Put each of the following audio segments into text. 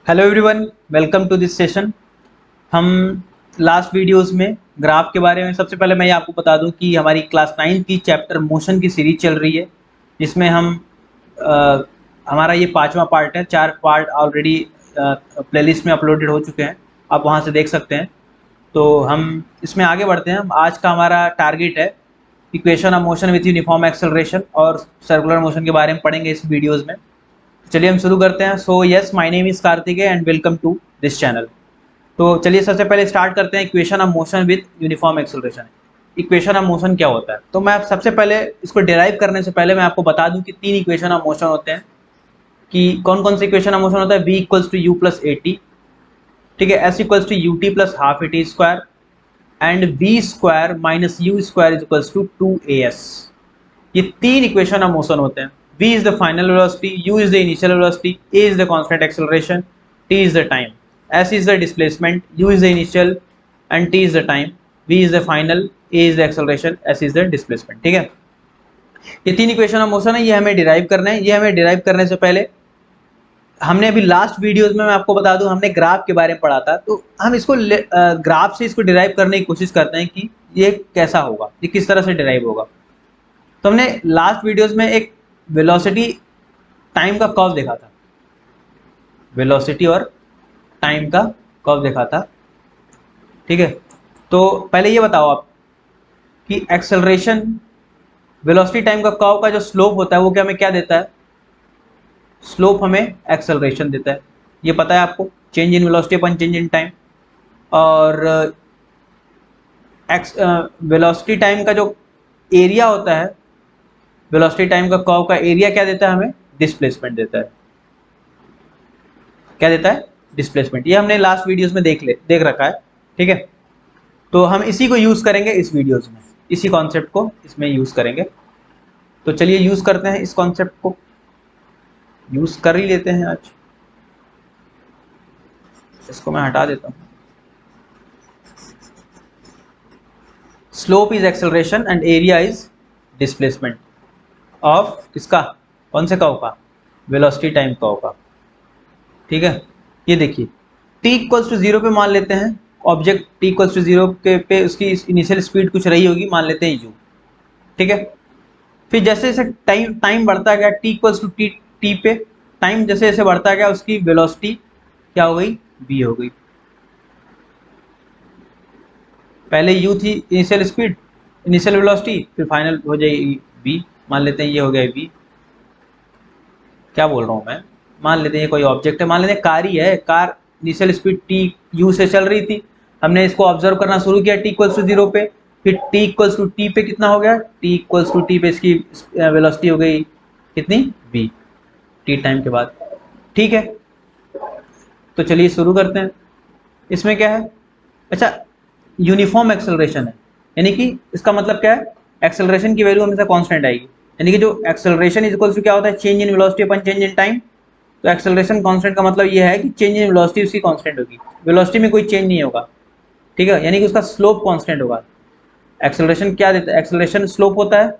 Hello everyone, welcome to this session. हम last videos में graph के बारे में सबसे पहले मैं ये आपको बता दूं कि हमारी क्लास 9 की चैप्टर मोशन की सीरीज चल रही है, जिसमें हम हमारा ये 5वां पार्ट है। 4 पार्ट ऑलरेडी प्लेलिस्ट में अपलोडेड हो चुके हैं, आप वहां से देख सकते हैं। तो हम इसमें आगे बढ़ते हैं। आज का हमारा टारगेट है equation of motion with uniform acceleration और सर्कुलर मोशन के बारे में पढ़ेंगे इस वीडियोज़ में। चलिए हम शुरू करते हैं। So yes, my name is Kartikeya and welcome to this channel. तो चलिए सबसे पहले स्टार्ट करते हैं equation of motion with uniform acceleration. Equation of motion क्या होता है? तो मैं सबसे पहले इसको डिराइव करने से पहले मैं आपको बता दूं कि 3 इक्वेशन ऑफ मोशन होते हैं। कि कौन कौन से इक्वेशन ऑफ मोशन होता है? v equals to you plus A t, ठीक है, s equals to U T plus half A T square and v square minus you square is equals to 2as। ये 3 इक्वेशन ऑफ मोशन होते हैं। v is the final velocity, u is the initial velocity, a is the constant acceleration, t is the time, s is the displacement, u is the initial and t is the time, v is the final, a is the acceleration, s is the displacement। ठीक है, ये 3 equation of motion है, ये हमें derive करना है। ये हमें डिराइव करने से पहले हमने अभी लास्ट वीडियोस में मैं आपको बता दूं हमने ग्राफ के बारे में पढ़ा था। तो हम इसको ग्राफ से इसको डिराइव करने की कोशिश करते हैं कि ये कैसा होगा, ये किस तरह से डिराइव होगा। तो हमने लास्ट वीडियोस में एक वेलोसिटी टाइम का कर्व देखा था, वेलोसिटी और टाइम का कर्व देखा था, ठीक है। तो पहले ये बताओ आप कि एक्सेलरेशन वेलोसिटी टाइम का कर्व का जो स्लोप होता है वो क्या हमें क्या देता है? स्लोप हमें एक्सेलरेशन देता है, ये पता है आपको, change in velocity upon change in time. और वेलोसिटी टाइम का जो एरिया होता है, वेलोसिटी टाइम का कर्व का एरिया क्या देता है हमें? डिस्प्लेसमेंट देता है। क्या देता है? डिस्प्लेसमेंट। ये हमने लास्ट वीडियोस में देख रखा है, ठीक है। तो हम इसी को यूज करेंगे इस वीडियोस में, इसी कॉन्सेप्ट को इसमें यूज करेंगे। तो चलिए यूज करते हैं, इस कॉन्सेप्ट को यूज कर ही लेते हैं आज। इसको मैं हटा देता हूँ। Slope is acceleration and area is displacement of किसका? कौन से कर्व का? वेलोसिटी टाइम कर्व का, ठीक है। ये देखिए t इक्वल्स टू 0 पे मान लेते हैं ऑब्जेक्ट, t इक्वल्स टू 0 पे उसकी इनिशियल स्पीड कुछ रही होगी, मान लेते हैं u, ठीक है। फिर जैसे जैसे टाइम बढ़ता गया, t इक्वल्स टू t पे टाइम जैसे जैसे बढ़ता गया उसकी वेलोसिटी क्या हो गई? v हो गई। पहले u थी इनिशियल स्पीड, इनिशियल वेलोसिटी, फिर फाइनल हो जाएगी v। मान लेते हैं ये हो गया v। क्या बोल रहा हूँ मैं? मान लेते हैं ये कोई ऑब्जेक्ट है, मान लेते हैं कार ही है। Car initial speed T U से चल रही थी, हमने इसको ऑब्जर्व करना शुरू किया टी इक्वल्स टू 0 पे, फिर टी इक्वल्स टू टी पे कितना हो गया? टी इक्वल्स टू टी पे इसकी वेलोसिटी हो गई कितनी? v, टी टाइम के बाद, ठीक है। तो चलिए शुरू करते हैं। इसमें क्या है? अच्छा, यूनिफॉर्म एक्सेलरेशन है, यानी कि इसका मतलब क्या है? एक्सेलरेशन की वैल्यू हमेशा कांस्टेंट आएगी, यानी कि जो एक्सेलरेशन इज इक्वल्स टू क्या होता है? Change in velocity upon change in time. तो एक्सेलरेशन कांस्टेंट का मतलब ये है कि चेंज इन वेलोसिटी उसकी कांस्टेंट होगी, वेलोसिटी में कोई चेंज नहीं होगा, ठीक है, यानी कि उसका स्लोप कांस्टेंट होगा। एक्सेलरेशन क्या देता है? एक्सेलरेशन स्लोप होता है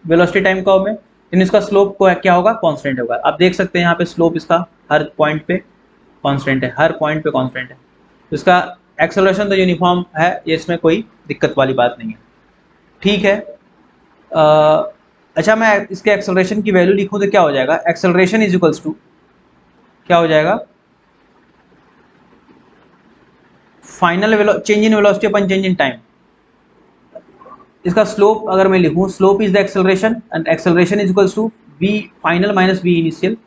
वेलोसिटी टाइम कर्व में, लेकिन इसका स्लोप को क्या होगा? कांस्टेंट होगा। आप देख सकते हैं यहाँ पे स्लोप इसका हर पॉइंट पे कांस्टेंट है, हर पॉइंट पे कांस्टेंट है। तो इसका एक्सेलरेशन तो यूनिफॉर्म है, ये इसमें कोई दिक्कत वाली बात नहीं है, ठीक है। अच्छा, मैं इसके एक्सेलरेशन की वैल्यू लिखूं तो क्या हो जाएगा? एक्सेलरेशन इज इक्वल्स टू क्या हो जाएगा? Final change in velocity upon change in time. इसका स्लोप अगर मैं लिखूं, slope is the acceleration and acceleration is equals to v final minus v initial,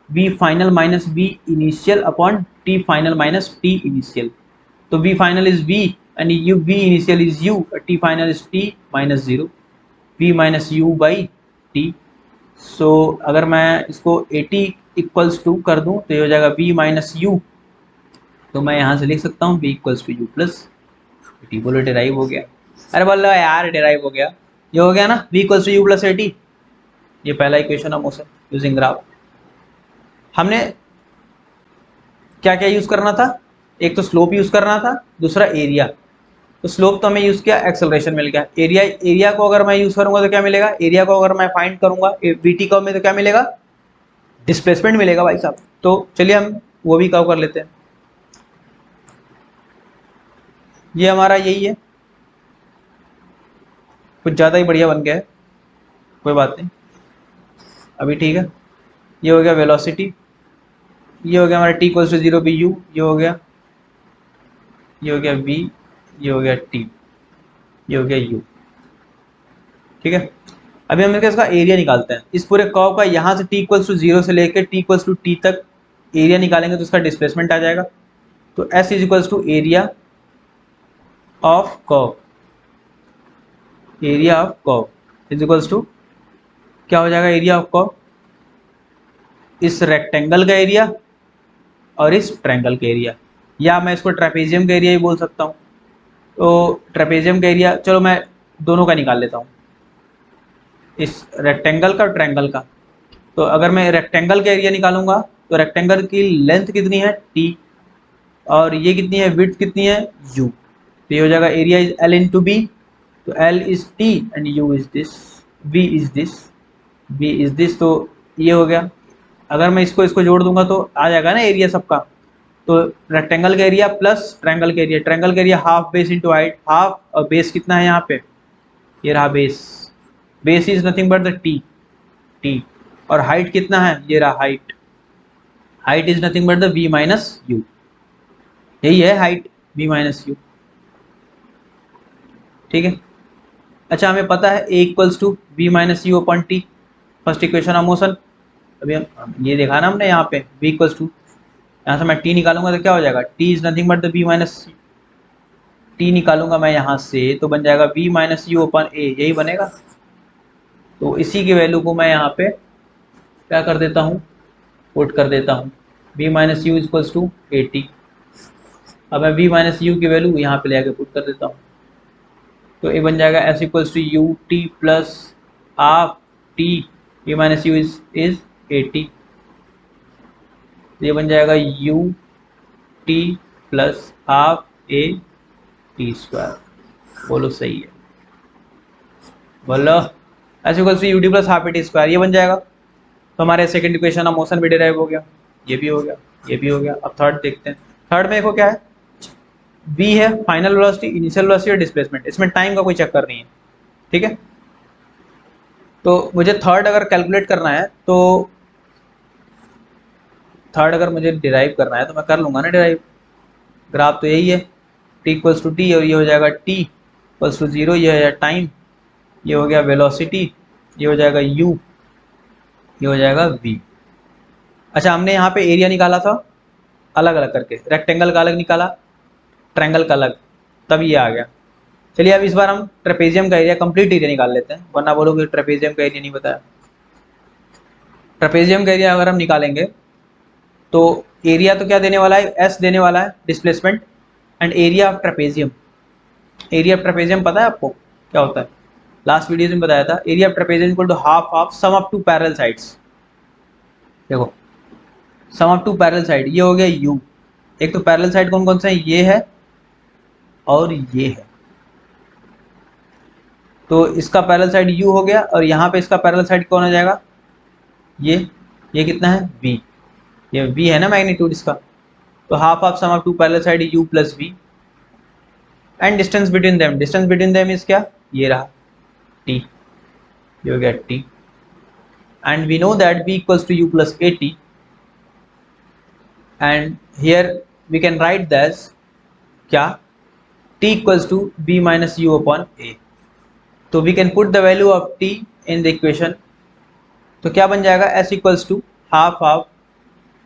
v final minus v initial upon t final minus t initial. तो v final is v and u v initial is u, t final is t minus 0, v minus u by t। So अगर मैं इसको 80 equals to कर दूं तो ये हो जाएगा v माइनस u। तो मैं यहाँ से लिख सकता हूँ v equals to u plus t. बोलो डिराइव हो गया? अरे बोलो यार डिराइव हो गया, ये हो गया ना, v equals to u plus 80। ये पहला equation of motion using graph. हमने क्या क्या यूज करना था? एक तो स्लोप यूज करना था, दूसरा एरिया। तो स्लोप तो हमें यूज किया, एक्सेलरेशन मिल गया। एरिया को अगर मैं यूज करूंगा तो क्या मिलेगा? एरिया को अगर मैं फाइंड करूंगा वीटी कर्व में तो क्या मिलेगा? डिस्प्लेसमेंट मिलेगा भाई साहब। तो चलिए हम वो भी कर्व कर लेते हैं। ये हमारा यही है, कुछ ज़्यादा ही बढ़िया बन गया है, कोई बात नहीं अभी ठीक है। ये हो गया वेलोसिटी, ये हो गया हमारा t इक्वल्स टू 0 पे u, ये हो गया v, ये हो गया t, ये हो गया u। ठीक है, अभी हम इसका एरिया निकालते हैं इस पूरे कर्व का। यहाँ से t इक्वल्स टू 0 से लेकर t इक्वल्स टू t तक एरिया निकालेंगे तो इसका डिस्प्लेसमेंट आ जाएगा। तो s is equals to area of curve, area of curve is equals to क्या हो जाएगा, एरिया ऑफ कर्व, इस रेक्टेंगल का एरिया और इस ट्रायंगल का एरिया, या मैं इसको ट्रेपेजियम का एरिया ही बोल सकता हूँ। तो ट्रेपेजियम का एरिया, चलो मैं दोनों का निकाल लेता हूँ, इस रेक्टेंगल का और ट्रायंगल का। तो अगर मैं रेक्टेंगल का एरिया निकालूंगा तो रेक्टेंगल की लेंथ कितनी है t, और ये कितनी है, विड्थ कितनी है u। तो ये हो जाएगा area is l into B, तो l is t and u is this, v is this, v is this. तो ये हो गया, अगर मैं इसको जोड़ दूंगा तो आ जाएगा ना एरिया सबका। तो रेक्टेंगल का एरिया प्लस ट्रायंगल का एरिया, ट्रायंगल का area half base into height, half, और बेस कितना है यहाँ पे, ये रहा base, base is nothing but the t, और हाइट कितना है, ये रहा height, height is nothing but the v minus u, यही है हाइट, v माइनस u। ठीक है, अच्छा हमें पता है a equals to v minus you upon t, first equation of motion. अभी हम ये देखा ना हमने यहाँ पे v इक्वल्स टू, यहाँ से मैं t निकालूंगा तो क्या हो जाएगा, t is nothing but the v minus, t निकालूंगा मैं यहाँ से तो बन जाएगा v minus you upon a, यही बनेगा। तो इसी की वैल्यू को मैं यहाँ पे क्या कर देता हूँ, पुट कर देता हूँ, v minus u equals to a t. अब मैं v माइनस यू की वैल्यू यहाँ पे ले आके पुट कर देता हूँ, तो ये बन जाएगा s equals to U T plus half t, v minus u is a t. ये बन जाएगा u t plus half A T square, बोलो सही है, बोलो, s equals to U T plus half A T square, ये बन जाएगा। तो हमारे सेकंड इक्वेशन ऑफ मोशन भी डिराइव हो गया, ये भी हो गया, ये भी हो गया। अब थर्ड देखते हैं, थर्ड में देखो क्या है, v है फाइनल वेलोसिटी, इनिशियल वेलोसिटी और डिस्प्लेसमेंट, इसमें टाइम का कोई चक्कर नहीं है। ठीक है, तो मुझे थर्ड अगर कैलकुलेट करना है तो थर्ड अगर मुझे डिराइव करना है तो मैं कर लूंगा ना डिराइव, ग्राफ तो यही है t इक्वल्स टू टी, और ये हो जाएगा t इक्वल्स टू 0, ये हो जाएगा टाइम, ये हो गया वेलोसिटी, ये हो जाएगा u, ये हो जाएगा v। अच्छा हमने यहाँ पे एरिया निकाला था अलग अलग करके, रेक्टेंगल का अलग निकाला, ट्रायंगल का अलग, तब ये आ गया। चलिए अब इस बार हम ट्रेपेजियम का एरिया, कंप्लीट एरिया निकाल लेते हैं, वरना बोलोगे ट्रेपेजियम का एरिया नहीं बताया। ट्रेपेजियम का एरिया अगर हम निकालेंगे तो एरिया तो क्या देने वाला है, एस देने वाला है displacement, and area of trapezium, area of trapezium पता है आपको क्या होता है, लास्ट वीडियो में बताया था, area of trapezium equal to half of sum of two parallel sides. देखो sum of two parallel side, ये हो गया u, एक तो पैरेलल साइड कौन कौन सा है, ये है और ये है, तो इसका पैरेलल साइड u हो गया, और यहाँ पे इसका पैरेलल साइड कौन हो जाएगा, ये कितना है v, ये v है ना मैग्नीट्यूड इसका, तो half of sum of two parallel side u plus v, and distance between them, distance between them is क्या, ये रहा t, ये हो गया t, and we know that v equals to u plus a t, and here we can write that क्या, t equals to b minus you upon a। तो we can put the value of t in the equation, तो क्या बन जाएगा, s equals to half of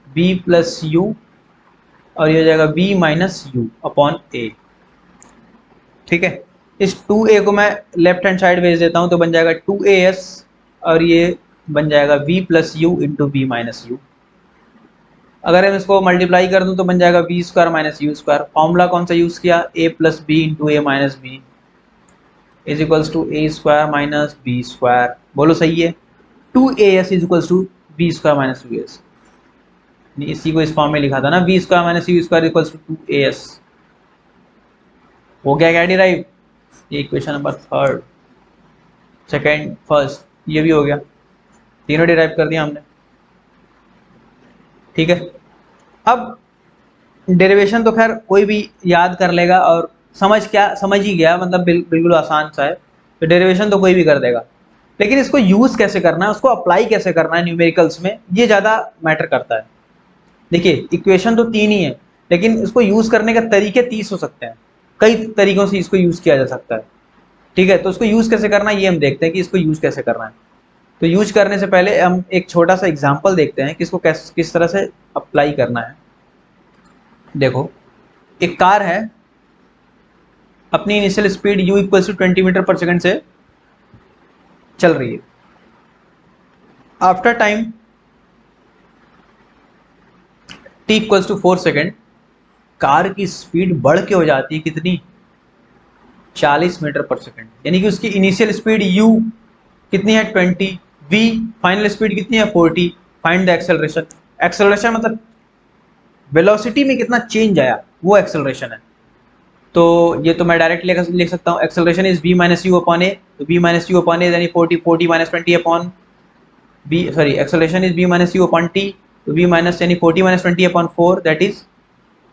b plus u, और ये हो जाएगा b minus you upon a। ठीक है, इस 2a को मैं लेफ्ट हैंड साइड भेज देता हूँ तो बन जाएगा 2as, और ये बन जाएगा v plus U into B minus U. अगर हम इसको मल्टीप्लाई कर दूं तो बन जाएगा B square minus you square. Formula कौन सा यूज किया, a plus B into A minus B is equals to A square minus B square, बोलो सही है। 2as is equals to B square minus U S, इसी को इस form में लिखा था ना, B square minus you square equals to 2as। हो गया क्या डिराइव, ये equation number third, second, first, ये भी हो गया, तीनों डिराइव कर दिया हमने। ठीक है, अब डेरिवेशन तो खैर कोई भी याद कर लेगा और समझ ही गया, मतलब बिल्कुल आसान सा है, तो डेरिवेशन तो कोई भी कर देगा। लेकिन इसको यूज़ कैसे करना है, उसको अप्लाई कैसे करना है न्यूमेरिकल्स में, ये ज़्यादा मैटर करता है। देखिए इक्वेशन तो 3 ही है, लेकिन इसको यूज़ करने के तरीके 30 हो सकते हैं, कई तरीकों से इसको यूज़ किया जा सकता है। ठीक है, तो उसको यूज़ कैसे करना है ये हम देखते हैं कि इसको यूज़ कैसे करना है। तो यूज करने से पहले हम एक छोटा सा एग्जांपल देखते हैं कि इसको किस तरह से अप्लाई करना है। देखो एक कार है, अपनी initial speed u equal to 20 metre per second से चल रही है। After time t equal to 4 second car की स्पीड बढ़ के हो जाती है कितनी, 40 मीटर पर सेकंड, यानी कि उसकी इनिशियल स्पीड u कितनी है 20, v फाइनल स्पीड कितनी है 40। Find the acceleration. एक्सेलरेशन मतलब वेलोसिटी में कितना चेंज आया, वो एक्सेलरेशन है। तो ये तो मैं डायरेक्ट लिख सकता हूँ, acceleration is v minus you upon a, तो v minus you upon a यानी 40 minus 20 upon b, sorry acceleration is v minus you upon t, तो v माइनस यानी 40 माइनस 20 अपॉन 4, दैट इज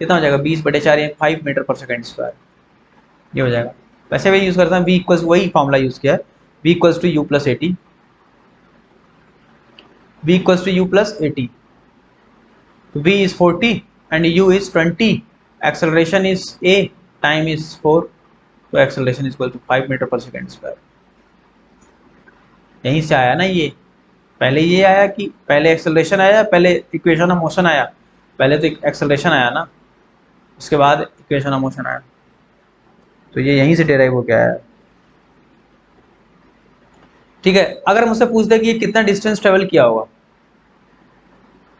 कितना हो जाएगा 20/4 यानी 5 मीटर पर सेकंड स्क्वायर, ये हो जाएगा। वैसे भी यूज़ करता हूँ v इक्वल्स, वही फॉर्मूला यूज़ किया है, v equals to you plus 80, v equals to you plus 80, v is 40 and u is 20, acceleration is a, time is 4, तो acceleration is equal to 5 metre per second square. यहीं से आया ना ये, पहले ये आया कि पहले एक्सेलरेशन आया, पहले इक्वेशन ऑफ मोशन आया, पहले तो एक्सेलरेशन आया ना, उसके बाद इक्वेशन ऑफ मोशन आया, तो ये यहीं से डेराइव हो गया है। ठीक है, अगर मुझसे पूछ दे कि ये कितना डिस्टेंस ट्रेवल किया होगा,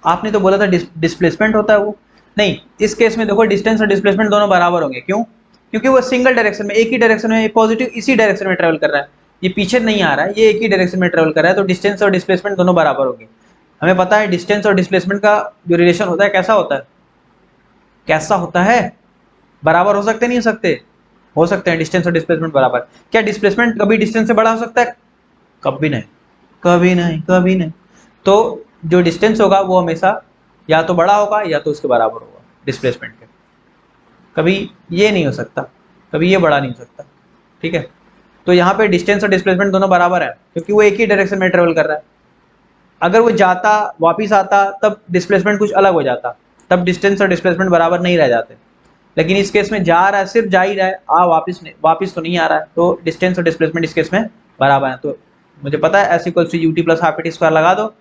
आपने तो बोला था डिस्प्लेसमेंट होता है वो, नहीं इस केस में देखो डिस्टेंस और डिस्प्लेसमेंट दोनों बराबर होंगे। क्यों? क्योंकि वो सिंगल डायरेक्शन में, एक ही डायरेक्शन में, पॉजिटिव इसी डायरेक्शन में ट्रेवल कर रहा है, ये पीछे नहीं आ रहा है, ये एक ही डायरेक्शन में ट्रेवल कर रहा है, तो डिस्टेंस और डिस्प्लेसमेंट दोनों बराबर होंगे। हमें पता है डिस्टेंस और डिस्प्लेसमेंट का जो रिलेशन होता है कैसा होता है, कैसा होता है, बराबर हो सकते नहीं हो सकते, हो सकते हैं डिस्टेंस और डिस्प्लेसमेंट बराबर। क्या डिस्प्लेसमेंट कभी डिस्टेंस से बड़ा हो सकता है? कभी नहीं, कभी नहीं, कभी नहीं। तो जो डिस्टेंस होगा वो हमेशा या तो बड़ा होगा या तो उसके बराबर होगा डिस्प्लेसमेंट के, कभी ये नहीं हो सकता, कभी ये बड़ा नहीं हो सकता। ठीक है, तो यहाँ पे डिस्टेंस और डिस्प्लेसमेंट दोनों बराबर है क्योंकि वो एक ही डायरेक्शन में ट्रेवल कर रहा है। अगर वो जाता वापिस आता तब डिस्प्लेसमेंट कुछ अलग हो जाता, तब डिस्टेंस और डिस्प्लेसमेंट बराबर नहीं रह जाते। लेकिन इस केस में जा रहा है, सिर्फ जा ही रहा है, वापिस तो नहीं आ रहा है, तो डिस्टेंस और डिस्प्लेसमेंट इस केस में बराबर है। तो मुझे पता है S equals to U T plus half T square लगा दो,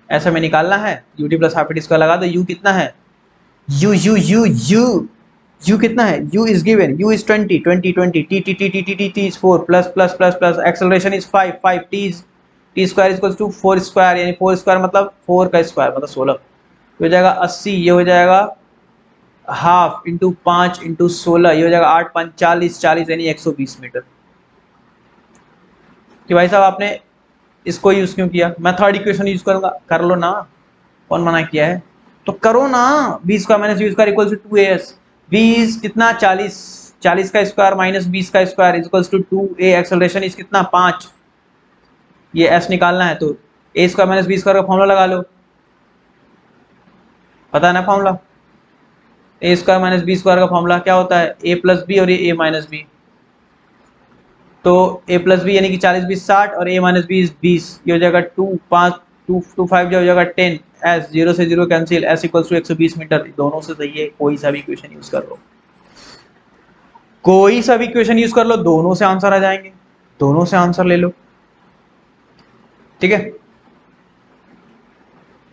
ऐसा में निकालना है, U T plus half T square लगा दो। यू कितना है, यू कितना है, you is given, U is 20 20 20, T is 4 plus plus plus plus, acceleration is 5 5, T square is equals to 4 square, यानी 4 स्क्वायर मतलब 4 का स्क्वायर मतलब 16, ये हो जाएगा 80, ये हो जाएगा हाफ इंटू 5 इंटू 16, ये हो जाएगा 8 5 40, 40 यानी 120 मीटर। कि भाई साहब आपने इसको यूज क्यों किया, मैं थर्ड इक्वेशन यूज करूंगा, कर लो ना, कौन मना किया है, तो करो ना। B square minus you square equals to 2as, B is कितना 40, 40 का स्क्वायर माइनस 20 का square equals to 2a, acceleration is कितना 5, ये s निकालना है तो a square minus B square का फॉर्मूला लगा लो, पता है ना formula, A square minus B square का फॉर्मूला क्या होता है, ए प्लस बी और ये ए माइनस बी, तो ए प्लस बी यानी कि 40 20 60 और ए माइनस बी 20, ये हो जाएगा 2 5 2 2 5 जो हो जाएगा 10, एस 0 से 0 cancel, S equals to 120 metre, दोनों से सही है, कोई सा भी इक्वेशन यूज कर लो, कोई सा भी इक्वेशन यूज कर लो, दोनों से आंसर आ जाएंगे, दोनों से आंसर ले लो। ठीक है,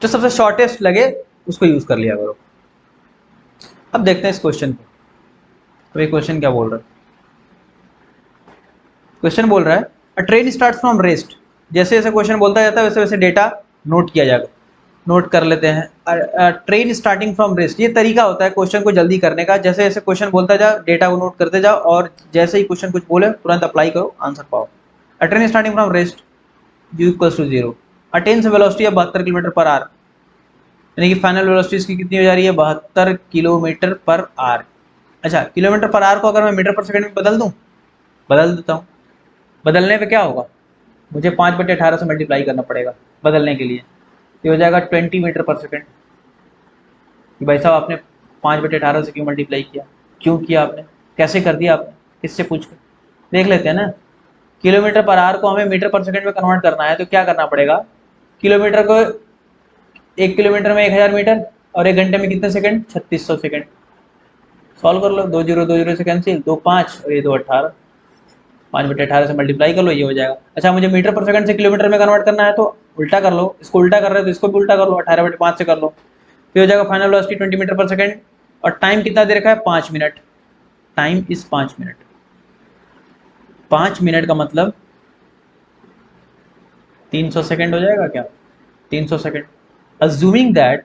जो सबसे शॉर्टेस्ट लगे उसको यूज कर लिया करो। अब देखते हैं इस क्वेश्चन को, तो ये क्वेश्चन क्या बोल रहा है, क्वेश्चन बोल रहा है अ ट्रेन स्टार्ट फ्रॉम रेस्ट, जैसे जैसे क्वेश्चन बोलता जाता है वैसे वैसे डेटा नोट किया जाएगा, नोट कर लेते हैं। ट्रेन स्टार्टिंग फ्रॉम रेस्ट, ये तरीका होता है क्वेश्चन को जल्दी करने का, जैसे जैसे क्वेश्चन बोलता जाओ डेटा को नोट करते जाओ और जैसे ही क्वेश्चन कुछ बोले तुरंत अप्लाई करो, आंसर पाओ। A train starting from rest U equals to 0, attains velocity है 72 किलोमीटर पर आवर, यानी कि फाइनल वेलोसिटी इसकी कितनी हो जा रही है 72 किलोमीटर पर आवर। अच्छा, किलोमीटर पर आवर को अगर मैं मीटर पर सेकंड में बदल दूं, बदल देता हूँ, बदलने पे क्या होगा, मुझे 5/18 से मल्टीप्लाई करना पड़ेगा बदलने के लिए, ये हो जाएगा 20 मीटर पर सेकंड। कि भाई साहब आपने 5/18 से क्यों मल्टीप्लाई किया, क्यों किया आपने, कैसे कर दिया आपने, किससे पूछ कर देख लेते हैं ना। किलोमीटर पर आवर को हमें मीटर पर सेकंड में कन्वर्ट करना है तो क्या करना पड़ेगा, किलोमीटर को 1 किलोमीटर में 1000 मीटर और 1 घंटे में कितने सेकंड, 3600 सेकंड। सॉल्व कर लो, 2 0 से कैंसिल, 2 5 और ये 2 18, 5/18 से मल्टीप्लाई कर लो, ये हो जाएगा। अच्छा मुझे मीटर पर सेकंड से किलोमीटर में कन्वर्ट करना है तो उल्टा कर लो, इसको उल्टा कर रहे हो तो इसको भी उल्टा कर लो, 18/5 से कर लो, फिर हो जाएगा final velocity 20 metre per second. और टाइम कितना दे रखा है, 5 minute. Time is 5 minute. 5 minute का मतलब 300 सेकंड हो जाएगा क्या, 300 सेकंड। अज्यूमिंग दैट,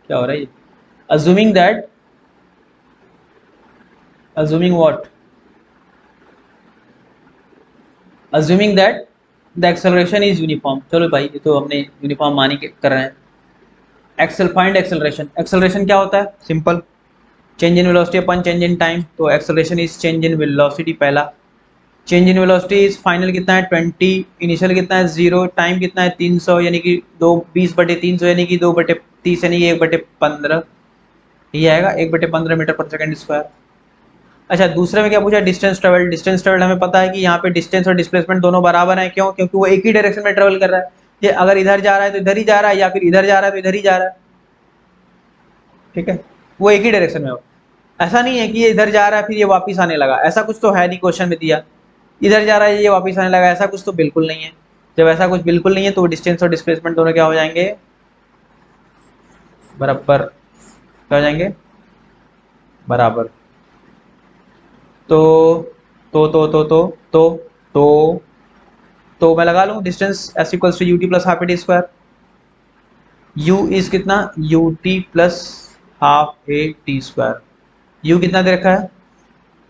क्या हो रहा है, assuming that, assuming what, assuming that the acceleration is uniform. चलो भाई ये तो हमने यूनिफॉर्म मानी के कर रहे हैं। Find acceleration. एक्सेलरेशन क्या होता है, simple, change in velocity upon change in time. तो acceleration is change in velocity पहला, change in velocity is final कितना है 20, इनिशियल कितना है 0, टाइम कितना है 300 यानी कि 20/300 यानी कि 2/30 यानी कि 1/15, ये आएगा 1/15 मीटर पर सेकंड स्क्वायर। अच्छा दूसरे में क्या पूछा, डिस्टेंस ट्रेवल। डिस्टेंस ट्रेवल हमें पता है कि यहाँ पे डिस्टेंस और डिस्प्लेसमेंट दोनों बराबर हैं, क्यों, क्योंकि वो एक ही डायरेक्शन में ट्रेवल कर रहा है। ये अगर इधर जा रहा है तो इधर ही जा रहा है, या फिर इधर जा रहा है तो इधर ही जा रहा है, ठीक है, वो एक ही डायरेक्शन में हो। ऐसा नहीं है कि ये इधर जा रहा है फिर ये वापस आने लगा, ऐसा कुछ तो है नहीं, क्वेश्चन में दिया इधर जा रहा है ये वापस आने लगा, ऐसा कुछ तो बिल्कुल नहीं है। जब ऐसा कुछ बिल्कुल नहीं है तो डिस्टेंस और डिस्प्लेसमेंट दोनों क्या हो जाएंगे, बराबर, क्या हो जाएंगे, बराबर। तो तो तो तो मैं लगा लूँ distance s equals to u t plus half A T square. U is कितना, u t plus half A T square. U कितना दे रखा है,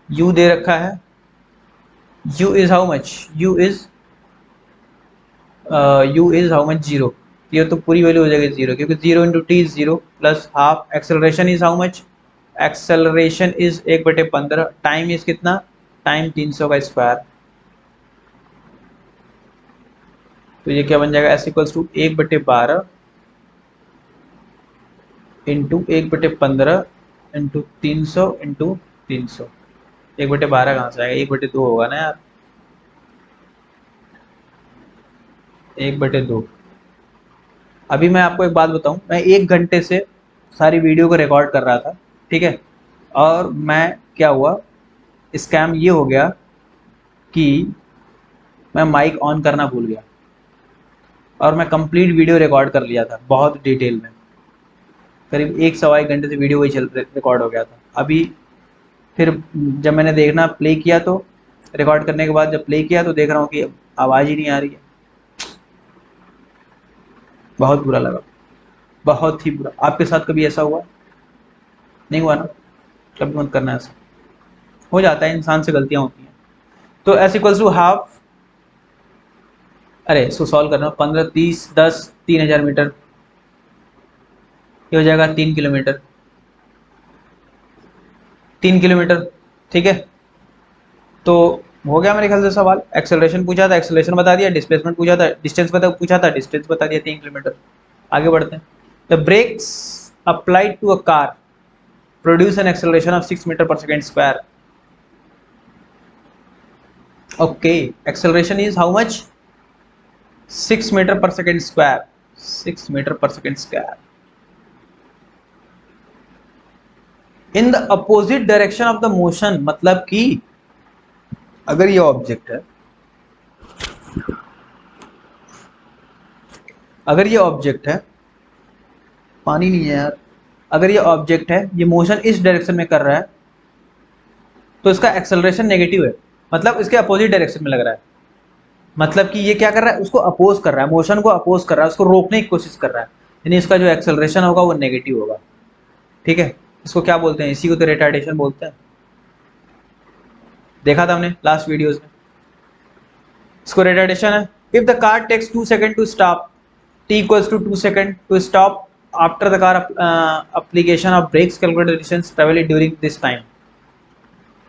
यू दे रखा है, you is how much, u is how much, 0। ये तो पूरी वैल्यू हो जाएगी 0, क्योंकि 0 into T is 0 plus half. Acceleration is how much, acceleration is 1/15, time is कितना, टाइम 300 का स्क्वायर। तो ये क्या बन जाएगा, S equals to 1/12 into 1/15 into 300 into 300। 1/12 कहाँ से आएगा, 1/2 होगा ना यार, 1/2। अभी मैं आपको एक बात बताऊं, मैं 1 घंटे से सारी वीडियो को रिकॉर्ड कर रहा था, ठीक है, और मैं क्या हुआ, स्कैम ये हो गया कि मैं माइक ऑन करना भूल गया और मैं कंप्लीट वीडियो रिकॉर्ड कर लिया था बहुत डिटेल में, करीब 1 सवा 1 घंटे से वीडियो वही रिकॉर्ड हो गया था। अभी फिर जब मैंने देखना प्ले किया तो रिकॉर्ड करने के बाद जब प्ले किया तो देख रहा हूँ कि आवाज़ ही नहीं आ रही है। बहुत बुरा लगा, बहुत ही बुरा। आपके साथ कभी ऐसा हुआ, नहीं हुआ ना, कभी मत करना ऐसा, हो जाता है, इंसान से गलतियां होती हैं। तो एस इक्वल्स टू हाफ, अरे इसको सॉल्व करना, 15 30 10 3000 मीटर, ये हो जाएगा 3 किलोमीटर, 3 किलोमीटर, ठीक है। तो हो गया मेरे ख्याल से सवाल। एक्सेलरेशन पूछा था, एक्सेलरेशन बता दिया, डिस्प्लेसमेंट पूछा था, डिस्टेंस पूछा था, डिस्टेंस बता दिया, 3 किलोमीटर। आगे बढ़ते हैं। The brakes applied to a car produce an acceleration of 6 metre per second square. Okay, acceleration is how much, 6 metre per second square, 6 metre per second square in the opposite direction of the motion. मतलब कि अगर ये object है, अगर ये object है, पानी नहीं है यार, अगर ये ऑब्जेक्ट है, ये मोशन इस डायरेक्शन में कर रहा है तो इसका एक्सेलरेशन नेगेटिव है, मतलब इसके अपोजिट डायरेक्शन में लग रहा है। मतलब कि ये क्या कर रहा है, उसको अपोज कर रहा है, मोशन को अपोज कर रहा है, उसको रोकने की कोशिश कर रहा है, यानी इसका जो एक्सेलरेशन होगा वो नेगेटिव होगा, ठीक है। इसको क्या बोलते हैं, इसी को तो रिटार्डेशन बोलते हैं, देखा था हमने लास्ट वीडियोस में। इसको रिटार्डेशन है। If the car takes 2 second to stop, t equals to 2 second to stop after the car application of brakes, calculate the distance traveled during this time।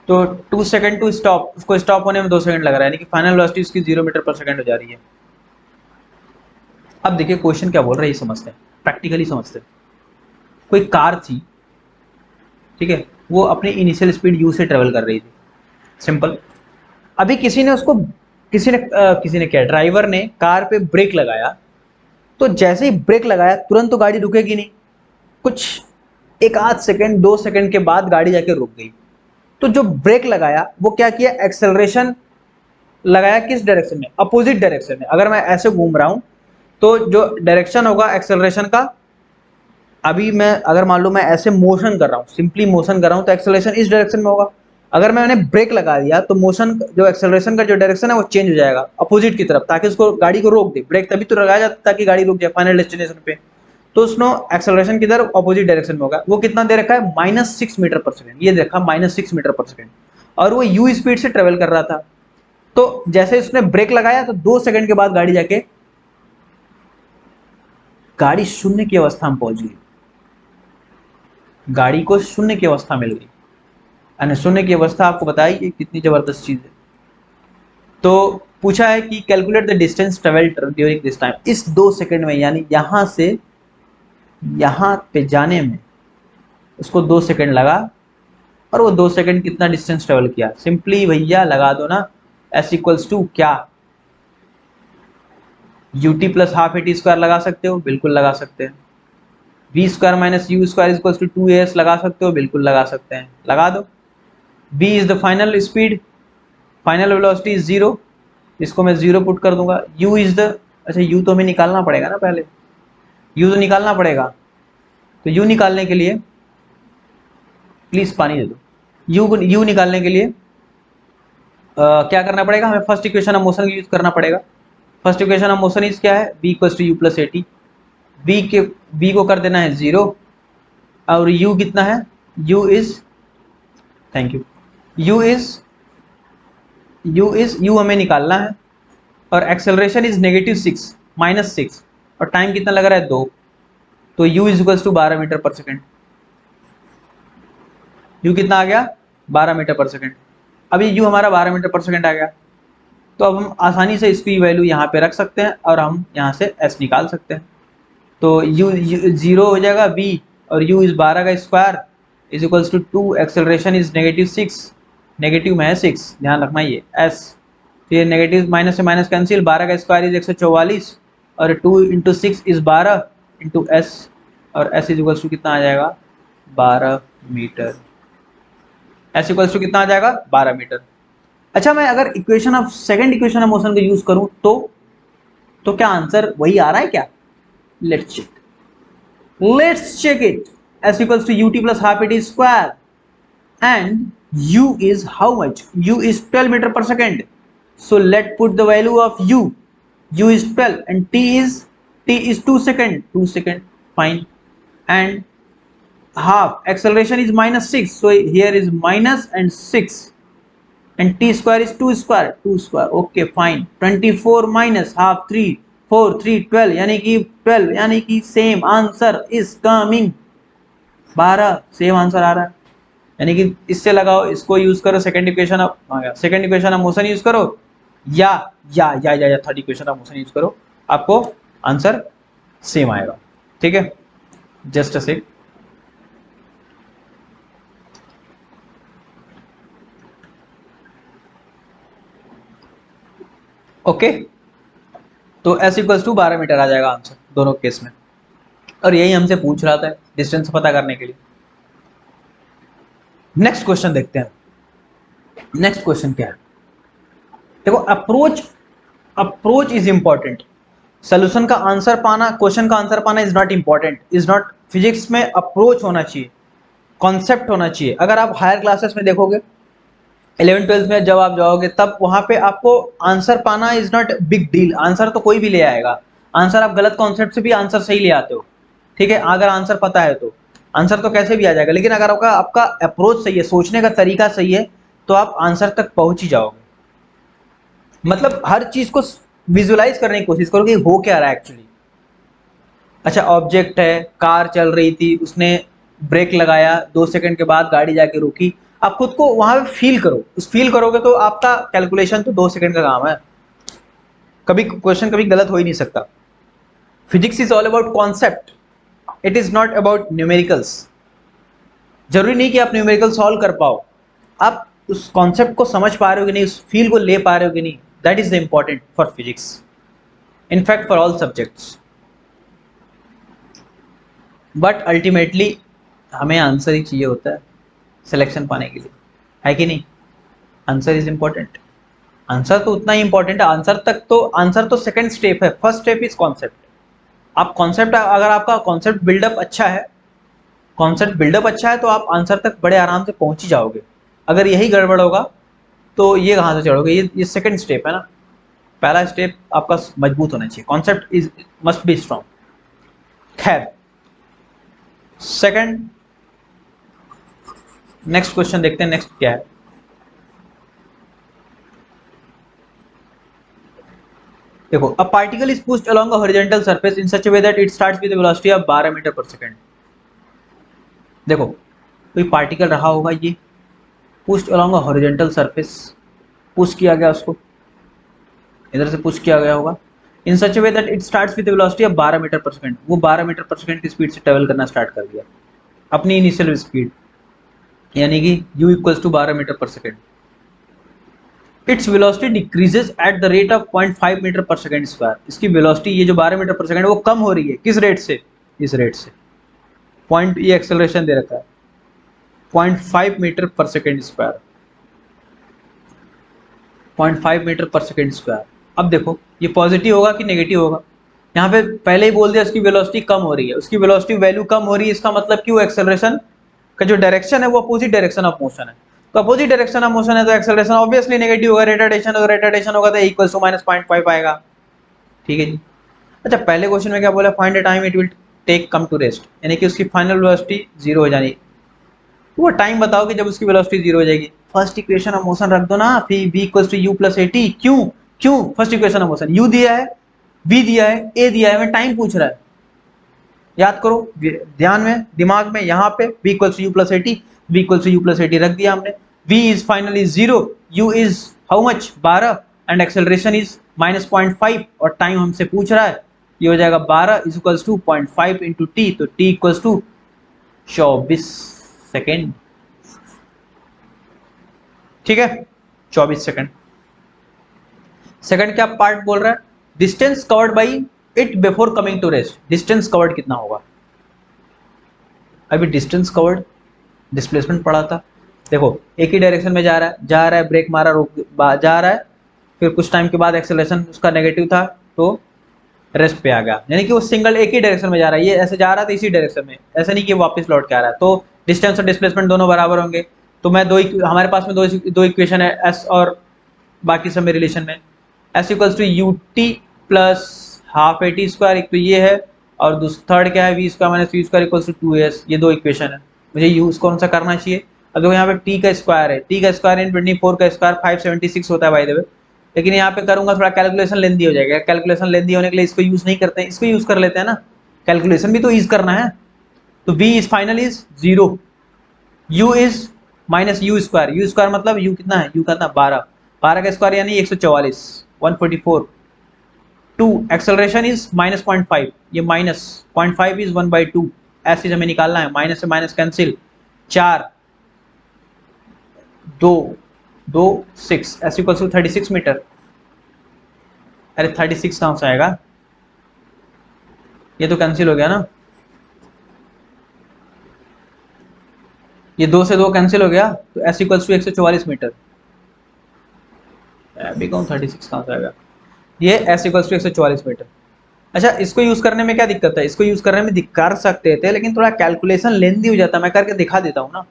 तो 2 सेकंड टू स्टॉप, उसको stop होने में 2 second लग रहा है, यानी कि final velocity उसकी 0 मीटर पर सेकंड हो जा रही है। अब देखिए क्वेश्चन क्या बोल रहा है, ये समझते हैं, प्रैक्टिकली समझते हैं। कोई कार थी, ठीक है, वो अपनी इनिशियल स्पीड u से ट्रेवल कर रही थी, सिंपल। अभी किसी ने क्या, ड्राइवर ने कार पे ब्रेक लगाया, तो जैसे ही ब्रेक लगाया तुरंत तो गाड़ी रुकेगी नहीं, कुछ एक आध सेकंड 2 सेकंड के बाद गाड़ी जाके रुक गई। तो जो ब्रेक लगाया वो क्या किया, एक्सेलरेशन लगाया किस डायरेक्शन में, अपोजिट डायरेक्शन में। अगर मैं ऐसे घूम रहा हूं तो जो डायरेक्शन होगा एक्सेलरेशन का, अभी मैं अगर मान लो मैं ऐसे मोशन कर रहा हूँ, सिंपली मोशन कर रहा हूँ, तो एक्सेलरेशन इस डायरेक्शन में होगा। अगर मैंने ब्रेक लगा दिया तो मोशन जो एक्सेलरेशन का जो डायरेक्शन है वो चेंज हो जाएगा अपोजिट की तरफ, ताकि उसको गाड़ी को रोक दे। ब्रेक तभी तो लगाया जाता ताकि गाड़ी रुक जाए फाइनल डेस्टिनेशन पे। तो उसने एक्सेलरेशन की तरफ अपोजिट डायरेक्शन में होगा। वो कितना दे रखा है, -6 मीटर पर सेकेंड, ये देखा -6 मीटर पर सेकेंड, और वो u स्पीड से ट्रेवल कर रहा था। तो जैसे उसने ब्रेक लगाया तो 2 सेकंड के बाद गाड़ी जाके गाड़ी शून्य की अवस्था में पहुंच गई, गाड़ी को शून्य की अवस्था मिल गई। यानी शून्य की अवस्था आपको बताइए कितनी जबरदस्त चीज है। तो पूछा है कि calculate the distance travelled during this time, इस 2 सेकंड में, यानी यहां से यहां पे जाने में उसको 2 सेकंड लगा, और वो 2 सेकंड कितना डिस्टेंस ट्रेवल किया। सिंपली भैया लगा दो ना, s इक्वल्स टू क्या, ut plus half A T square लगा सकते हो, बिल्कुल लगा सकते हैं। v square minus you square equals to 2as लगा सकते हो, बिल्कुल लगा सकते हैं, लगा दो। v is the final speed, final velocity is 0, इसको मैं 0 पुट कर दूंगा। u इज द, अच्छा u तो हमें निकालना पड़ेगा ना, पहले u तो निकालना पड़ेगा। तो u निकालने के लिए, प्लीज पानी दे दो, u निकालने के लिए क्या करना पड़ेगा हमें, first equation of motion use करना पड़ेगा। First equation of motion is क्या है, v equals to you plus A T. v को कर देना है 0, और u कितना है, u is, thank you, u हमें निकालना है, और एक्सेलरेशन इज -6, -6, और टाइम कितना लग रहा है 2। तो u is equals to 12 metre per second. u कितना आ गया, 12 मीटर पर सेकेंड। अभी u हमारा 12 मीटर पर सेकेंड आ गया, तो अब हम आसानी से इसकी वैल्यू यहाँ पे रख सकते हैं, और हम यहाँ से s निकाल सकते हैं। तो u 0 हो जाएगा, v और u इज 12 का square is equals to 2, acceleration is -6, negative में है 6, ध्यान रखना ये s, फिर नेगेटिव माइनस से माइनस कैंसिल, 12 का स्क्वायर इज 144, और 2 इंटू 6 इज 12 इंटू s, और s इज इक्वल्स टू कितना आ जाएगा, 12 मीटर। s इक्वल्स टू कितना आ जाएगा, 12 मीटर। अच्छा, मैं अगर सेकंड इक्वेशन ऑफ मोशन का यूज करूं तो क्या आंसर वही आ रहा है क्या, let's check it. s equals to ut plus half at square, and u is how much, u is 12 meter per second. So let put the value of u is 12, and t is 2 second, fine, and half acceleration is -6, so here is minus and 6, and t square is 2 square, okay fine, 24 minus half 3, 4 3 12, यानी कि 12, यानी कि same answer is coming, 12 same answer आ रहा है। यानी कि इससे लगाओ, इसको यूज करो, second equation of motion use करो, या third equation of motion use करो, आपको आंसर सेम आएगा। ठीक है, जस्ट अ सेक। ओके, तो s इक्वल्स टू 12 मीटर आ जाएगा आंसर दोनों केस में, और यही हमसे पूछ रहा था डिस्टेंस पता करने के लिए। नेक्स्ट क्वेश्चन देखते हैं। नेक्स्ट क्वेश्चन क्या है, देखो, अप्रोच इज इंपॉर्टेंट। सोल्यूशन का आंसर पाना, क्वेश्चन का आंसर पाना is not important, is not. Physics में अप्रोच होना चाहिए, कॉन्सेप्ट होना चाहिए। अगर आप हायर क्लासेस में देखोगे, 11th-12th में जब आप जाओगे, तब वहां पे आपको आंसर पाना is not big deal. Answer तो कोई भी ले आएगा, आंसर आप गलत कॉन्सेप्ट से भी आंसर सही ले आते हो, ठीक है, अगर आंसर पता है तो आंसर तो कैसे भी आ जाएगा। लेकिन अगर आपका अप्रोच सही है, सोचने का तरीका सही है, तो आप आंसर तक पहुंच ही जाओगे। मतलब हर चीज को विजुअलाइज करने की कोशिश करो कि हो क्या रहा है एक्चुअली। अच्छा, ऑब्जेक्ट है, कार चल रही थी, उसने ब्रेक लगाया, 2 सेकंड के बाद गाड़ी जाके रुकी। आप खुद को वहां पे फील करो, उस फील करोगे तो आपका कैलकुलेशन तो 2 सेकंड का काम है, कभी क्वेश्चन कभी गलत हो ही नहीं सकता। Physics is all about concept, it is not about numericals. जरूरी नहीं कि आप न्यूमेरिकल सॉल्व कर पाओ, आप उस कॉन्सेप्ट को समझ पा रहे हो कि नहीं, उस फील को ले पा रहे हो कि नहीं, that is the important for physics, in fact for all subjects. But ultimately हमें आंसर ही चाहिए होता है सिलेक्शन पाने के लिए, है कि नहीं? आंसर इज इम्पॉर्टेंट, आंसर तो उतना ही इंपॉर्टेंट है, आंसर तो सेकंड स्टेप है, फर्स्ट स्टेप इज कॉन्सेप्ट। आप कॉन्सेप्ट, अगर आपका कॉन्सेप्ट बिल्डअप अच्छा है, तो आप आंसर तक बड़े आराम से पहुंच ही जाओगे। अगर यही गड़बड़ होगा तो ये कहाँ से चढ़ोगे? ये सेकंड स्टेप है ना, पहला स्टेप आपका मजबूत होना चाहिए, concept is must be strong. खैर, सेकंड, नेक्स्ट क्वेश्चन देखते हैं, नेक्स्ट क्या है। देखो, a particle is pushed along a horizontal surface in such a way that it starts with a velocity of 12 metre per second. देखो, कोई particle रहा होगा, ये pushed along a horizontal surface, push किया गया, उसको इधर से पुश किया गया होगा, in such a way that it starts with a velocity of 12 metre per second. वो 12 मीटर पर सेकंड की स्पीड से ट्रेवल करना स्टार्ट कर दिया, अपनी इनिशियल स्पीड, यानी कि u equals to 12 metre per second. Its velocity decreases at the rate of 0.5 metre per second square. इसकी वेलोसिटी, ये जो 12 मीटर पर सेकंड, वो कम हो रही है, किस रेट से? इस रेट से, पॉइंट, ये एक्सेलरेशन दे रखा है 0.5 metre per second square, 0.5 metre per second square. अब देखो, ये पॉजिटिव होगा कि नेगेटिव होगा? यहाँ पे पहले ही बोल दिया उसकी वेलोसिटी कम हो रही है, उसकी वेलोसिटी वैल्यू कम हो रही है, इसका मतलब कि वो एक्सेलरेशन का जो डायरेक्शन है वो अपोजिट डायरेक्शन ऑफ मोशन है। तो अपोजिट डायरेक्शन ऑफ मोशन है तो एक्सेलरेशन ऑब्वियसली नेगेटिव होगा, रिटार्डेशन होगा तो इक्वल टू -0.5 आएगा। ठीक है जी। अच्छा, पहले क्वेश्चन में क्या बोला? Find the time it will take come to rest, यानी कि उसकी फाइनल वेलोसिटी 0 हो जानी। तो वो टाइम बताओ कि जब उसकी वेलोसिटी 0 हो जाएगी। फर्स्ट इक्वेशन ऑफ मोशन रख दो ना, फिर v equals to u plus at। क्यों? First equation of motion u दिया है, v दिया है, a दिया है, मैं टाइम पूछ रहा है। याद करो, ध्यान में, दिमाग में, यहाँ पे v equals to u plus at, v equals to u plus at रख दिया हमने। v is finally 0, u is how much? 12, and acceleration is -0.5, और टाइम हमसे पूछ रहा है, ये हो जाएगा 12 is equals to 0.5 into T, तो t इक्वल्स टू 24 सेकेंड। ठीक है, 24 सेकंड। सेकंड क्या पार्ट बोल रहा है? Distance covered by it before coming to rest. Distance covered कितना होगा? अभी डिस्टेंस कवर्ड, डिस्प्लेसमेंट पड़ा था, देखो एक ही डायरेक्शन में जा रहा है, ब्रेक मारा, रुक जा रहा है, फिर कुछ टाइम के बाद एक्सेलरेशन उसका नेगेटिव था तो रेस्ट पे आ गया, यानी कि वो सिंगल एक ही डायरेक्शन में जा रहा है, ये ऐसे जा रहा था इसी डायरेक्शन में, ऐसा नहीं कि वापस लौट के आ रहा है। तो डिस्टेंस और डिस्प्लेसमेंट दोनों बराबर होंगे। तो मैं हमारे पास में दो इक्वेशन है, एस और बाकी सब में रिलेशन में, S equals to U T plus half A T square, एक तो ये है, और थर्ड क्या है? V square minus you square equals to 2s। ये दो इक्वेशन है, मुझे यूज कौन सा करना चाहिए? अब देखो यहाँ पे टी का स्क्वायर है, टी का स्क्वायर इन 24 का स्क्वायर 576 होता है बाय द वे, लेकिन यहाँ पे करूंगा थोड़ा कैलकुलेशन लेंदी हो जाएगा, कैलकुलेशन लेंदी होने के लिए इसको यूज नहीं करते हैं, इसको यूज कर लेते हैं ना, कैलकुलेशन भी तो ईज करना है। तो v is final is 0, u is minus you square मतलब u कितना है? u कितना? 12, 12 का स्क्वायर यानी 144, 144। 2 एक्सेलरेशन इज -0.5, ये -0.5 इज 1/2, ऐसे हमें निकालना है, माइनस से minus cancel, 4 2 2 6 S equal to 36 metre. अरे 36 कहाँ से आएगा? ये तो कैंसिल हो गया ना, ये 2 से 2 कैंसिल हो गया, तो एस इक्वल्स टू 144 मीटर। अभी कौन 36 कहाँ से आएगा? ये एस इक्वल्स टू 144 मीटर। अच्छा, इसको यूज करने में क्या दिक्कत है? इसको यूज करने में कर सकते थे, लेकिन थोड़ा कैलकुलेशन लेंदी हो जाता है, मैं करके दिखा देता हूँ ना,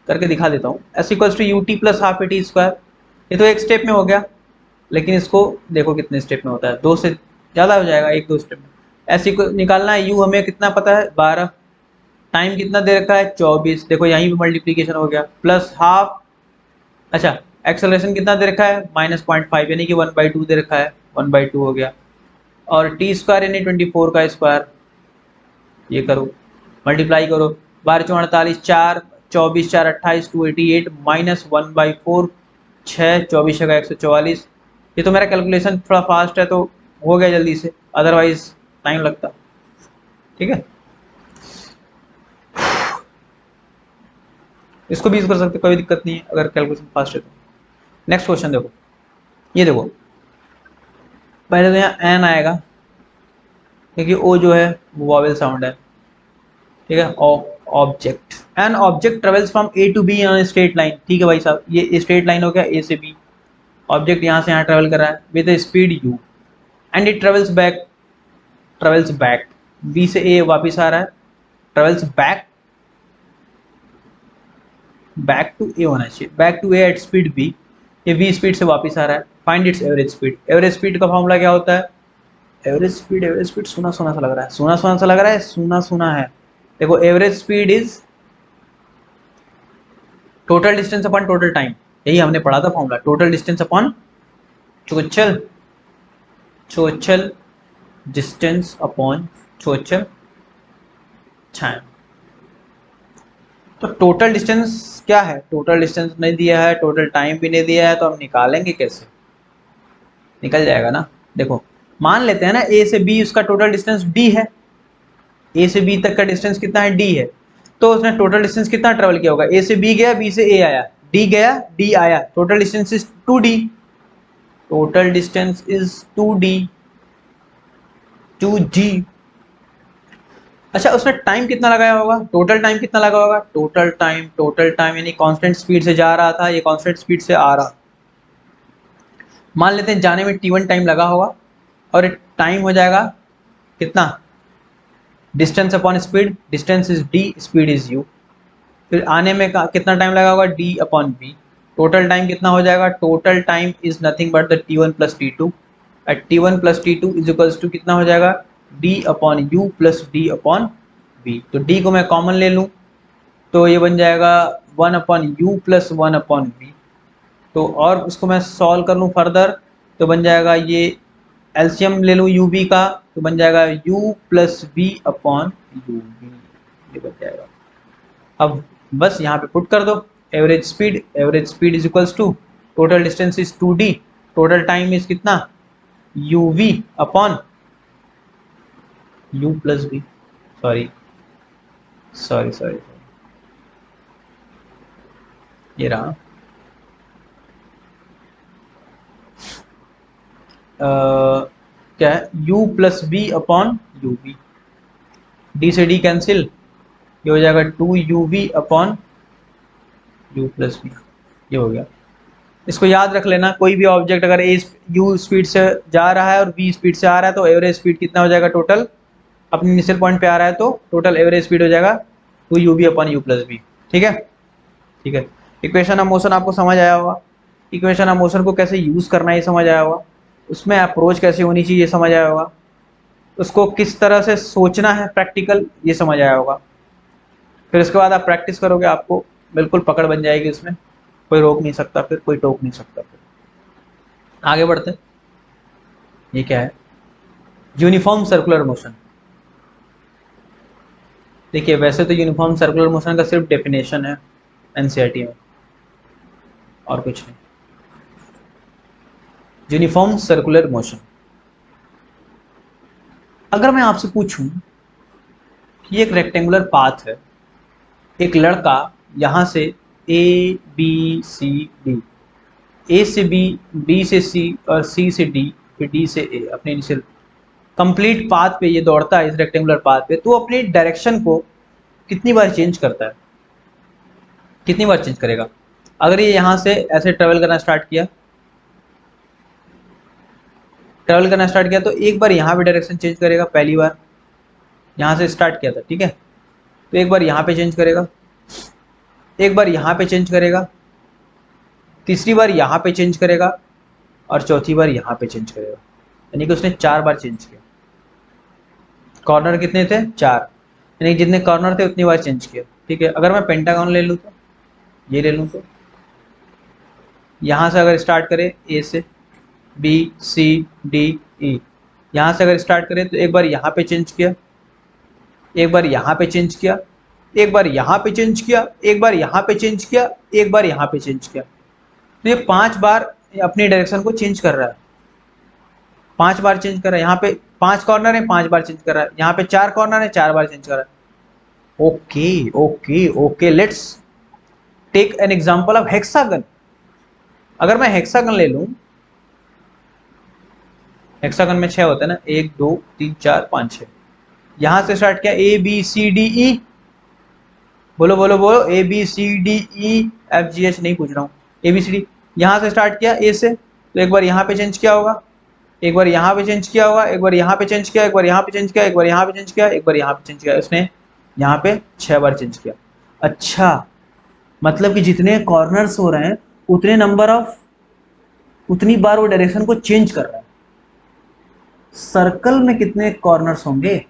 करके दिखा देता हूँ। S equals to U T plus half A T square, ये तो एक स्टेप में हो गया, लेकिन इसको देखो कितने स्टेप में होता है, 2 से ज़्यादा हो जाएगा, 1-2 स्टेप में। एस इक्वल निकालना है, यू हमें कितना पता है? 12, टाइम कितना दे रखा है? 24, देखो यहीं पे मल्टीप्लीकेशन हो गया, प्लस हाफ, अच्छा एक्सेलरेशन कितना दे रखा है? -0.5, यानी कि 1/2 दे रखा है, 1/2 हो गया, और टी स्क्वायर यानी 24 का स्क्वायर, ये करो मल्टीप्लाई करो, 12×4 = 4, 24 4 28 288 -1/4, 6 24 का 144। ये तो मेरा कैलकुलेशन थोड़ा फास्ट है तो हो गया जल्दी से, अदरवाइज टाइम लगता। ठीक है, इसको भी यूज कर सकते, कोई दिक्कत नहीं है अगर कैलकुलेशन फास्ट है तो। नेक्स्ट क्वेश्चन देखो, ये देखो पहले तो यहाँ एन आएगा क्योंकि ओ जो है वो वॉवेल साउंड है, ठीक है। Object, an object travels from A to B on straight line, ठीक है भाई साहब, ये स्ट्रेट लाइन हो गया ए से बी। ऑब्जेक्ट यहाँ से यहाँ ट्रेवल कर रहा है with speed U and it travels back B से ए वापिस आ रहा है, ट्रेवल्स बैक टू ए होना चाहिए, back to A at speed B, ये बी स्पीड से वापस आ रहा है। Find its average speed, average speed का फॉर्मूला क्या होता है? एवरेज स्पीड सुना सुना सा लग रहा है, सुना सुना है। देखो average speed is total distance upon total time, यही हमने पढ़ा था formula, total distance upon total distance upon total time. तो टोटल डिस्टेंस क्या है? टोटल डिस्टेंस नहीं दिया है, टोटल टाइम भी नहीं दिया है, तो हम निकालेंगे कैसे? निकल जाएगा ना। देखो मान लेते हैं ना ए से बी उसका टोटल डिस्टेंस डी है, ए से बी तक का डिस्टेंस कितना है? डी है। तो उसने टोटल डिस्टेंस कितना ट्रेवल किया होगा? ए से बी गया, बी से ए आया, डी गया, डी आया, total distance is 2d, total distance is 2d। अच्छा उसने टाइम कितना लगाया होगा? टोटल टाइम कितना लगा होगा? टोटल टाइम यानी कांस्टेंट स्पीड से जा रहा था, ये कांस्टेंट स्पीड से आ रहा, मान लेते हैं जाने में t1 टाइम लगा होगा और टाइम हो जाएगा कितना? Distance upon speed, distance is d, speed is u। फिर आने में कितना टाइम लगा होगा? d upon v। Total time कितना हो जाएगा? Total time is nothing but the t1 plus t2 at t1 plus t2 is equals to कितना हो जाएगा? d upon u plus d upon v। तो d को मैं कॉमन ले लूँ तो ये बन जाएगा 1 upon u plus 1 upon v। तो और उसको मैं सॉल्व कर लूँ फर्दर तो बन जाएगा, ये एलसीएम ले लूँ u v का तो बन जाएगा u plus v upon u v, ये बन जाएगा। अब बस यहाँ पे पुट कर दो average speed is equals to total distance is 2d, total time is कितना? uv upon u plus v, sorry ये रहा। क्या है? u plus v upon U V, D से डी कैंसिल, ये हो जाएगा 2uv upon u plus v, ये हो गया। इसको याद रख लेना, कोई भी ऑब्जेक्ट अगर a u स्पीड से जा रहा है और v स्पीड से आ रहा है तो एवरेज स्पीड कितना हो जाएगा? टोटल अपने इनिशियल पॉइंट पे आ रहा है तो टोटल एवरेज स्पीड हो जाएगा 2uv upon u plus v, ठीक है। इक्वेशन ऑफ मोशन आपको समझ आया होगा, इक्वेशन ऑफ मोशन को कैसे यूज करना है ये समझ आया होगा, उसमें अप्रोच कैसे होनी चाहिए ये समझ आया होगा, उसको किस तरह से सोचना है प्रैक्टिकल ये समझ आया होगा। फिर उसके बाद आप प्रैक्टिस करोगे, आपको बिल्कुल पकड़ बन जाएगी, उसमें कोई रोक नहीं सकता, फिर कोई टोक नहीं सकता। फिर आगे बढ़ते, ये क्या है? Uniform circular motion. देखिए वैसे तो यूनिफॉर्म सर्कुलर मोशन का सिर्फ डेफिनेशन है एनसीईआरटी में और कुछ नहीं। यूनिफॉर्म सर्कुलर मोशन, अगर मैं आपसे पूछूं कि एक रेक्टेंगुलर पाथ है, एक लड़का यहां से ए बी सी डी, ए से बी, बी से सी और सी से डी, फिर डी से ए, अपने इनिशियल कंप्लीट पाथ पे ये दौड़ता है इस रेक्टेंगुलर पाथ पे, तो अपनी डायरेक्शन को कितनी बार चेंज करता है? कितनी बार चेंज करेगा? अगर ये यहाँ से ऐसे ट्रेवल करना स्टार्ट किया तो एक बार यहाँ पे डायरेक्शन चेंज करेगा, पहली बार यहाँ से स्टार्ट किया था, ठीक है, तो एक बार यहाँ पे चेंज करेगा, एक बार यहाँ पे चेंज करेगा, तीसरी बार यहाँ पे चेंज करेगा और चौथी बार यहाँ पे चेंज करेगा, यानी कि उसने 4 बार चेंज किया। कॉर्नर कितने थे? 4, यानी जितने कॉर्नर थे उतनी बार चेंज किया, ठीक है। अगर मैं पेंटागन ले लूँ तो ये ले लूँ तो यहाँ से अगर स्टार्ट करें ए से बी सी डी ई, यहाँ से अगर स्टार्ट करें तो एक बार यहाँ पे चेंज किया, एक बार यहाँ पे चेंज किया, एक बार यहाँ पे चेंज किया, एक बार यहाँ पे चेंज किया, एक बार यहाँ पे चेंज किया, तो ये 5 बार अपनी डायरेक्शन को चेंज कर रहा है, 5 बार चेंज कर रहा है। यहाँ पे 5 कॉर्नर है, 5 बार चेंज कर रहा है, यहाँ पे 4 कॉर्नर है, 4 बार चेंज कर रहा है। Okay, let's take an example of hexagon. अगर मैं हेक्सागन ले लूं, हेक्सागन में 6 होते हैं ना, 1 2 3 4 5 6। यहां से स्टार्ट किया ए बी सी डी ई, बोलो बोलो बोलो, A B C D E F G H नहीं पूछ रहा हूँ, ए बी सी डी। यहां से स्टार्ट किया ए से, तो एक बार यहाँ पे चेंज किया होगा, एक बार यहाँ पे चेंज किया होगा, एक बार यहाँ पे चेंज किया, एक बार यहाँ पे चेंज किया, एक बार यहाँ पे चेंज किया, एक बार यहाँ पे चेंज किया। उसने यहाँ पे 6 बार चेंज किया। अच्छा, मतलब कि जितने कॉर्नर्स हो रहे हैं उतने नंबर ऑफ, उतनी बार वो डायरेक्शन को चेंज कर रहा है। सर्कल में कितने कॉर्नर्स होंगे?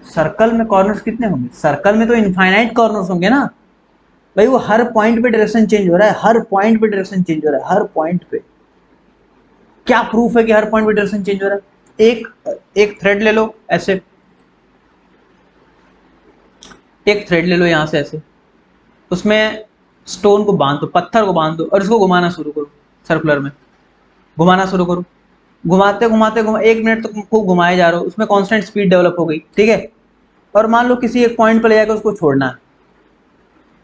सर्कल में कॉर्नर्स कितने होंगे? सर्कल में तो इनफाइनाइट कॉर्नर्स होंगे ना भाई। वो हर पॉइंट पे डायरेक्शन चेंज हो रहा है, हर पॉइंट पे डायरेक्शन चेंज हो रहा है, हर पॉइंट पे। क्या प्रूफ है कि हर पॉइंट पे डायरेक्शन चेंज हो रहा है? एक थ्रेड ले लो ऐसे, एक थ्रेड ले लो यहां से ऐसे, उसमें स्टोन को बांध दो, पत्थर को बांध दो और इसको घुमाना शुरू करो, सर्कुलर में घुमाना शुरू करो। घुमाते घुमाते 1 मिनट तक खूब घुमाए जा रहे हो, उसमें कांस्टेंट स्पीड डेवलप हो गई, ठीक है। और मान लो किसी एक पॉइंट पर ले जाकर उसको छोड़ना है,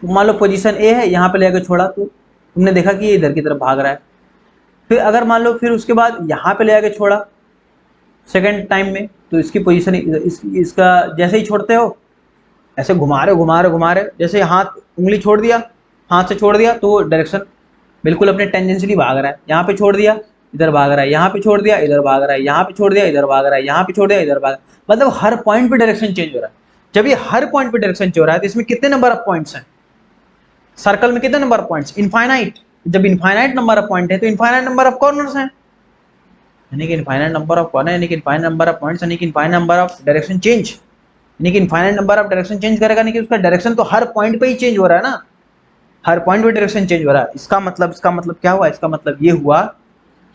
तो मान लो पोजीशन ए है, यहाँ पे ले जाकर छोड़ा तो तुमने देखा कि ये इधर की तरफ भाग रहा है। फिर अगर मान लो फिर उसके बाद यहाँ पे ले जाकर छोड़ा सेकेंड टाइम में, तो इसकी पोजीशन इसका जैसे ही छोड़ते हो ऐसे घुमा रहे घुमा रहे घुमा रहे, जैसे हाथ उंगली छोड़ दिया, हाथ से छोड़ दिया तो वो डायरेक्शन बिल्कुल अपने टेंजेंशियली भाग रहा है। यहाँ पे छोड़ दिया इधर भाग रहा है, यहाँ पे छोड़ दिया इधर भाग रहा है, यहाँ पे छोड़ दिया इधर भाग रहा है, यहाँ पे छोड़ दिया इधर भाग, मतलब हर पॉइंट पे डायरेक्शन चेंज हो रहा है। जब ये हर पॉइंट पे डायरेक्शन चेंज हो रहा है तो इसमें कितने नंबर ऑफ पॉइंट्स हैं? सर्कल में कितने नंबर ऑफ पॉइंट्स? इनफाइनाइट। जब इनफाइनाइट नंबर ऑफ पॉइंट है तो इनफाइनाइट नंबर ऑफ कॉर्नर्स हैं, यानी कि इनफाइनाइट नंबर ऑफ कॉर्नर, यानी कि इनफाइनाइट नंबर ऑफ पॉइंट्स, यानी कि infinite number of direction change, यानी कि infinite number of direction change करेगा, नहीं कि उसका डायरेक्शन तो हर पॉइंट पे ही चेंज हो रहा है ना, हर पॉइंट पे डायरेक्शन चेंज हो रहा है। इसका मतलब क्या हुआ? इसका मतलब ये हुआ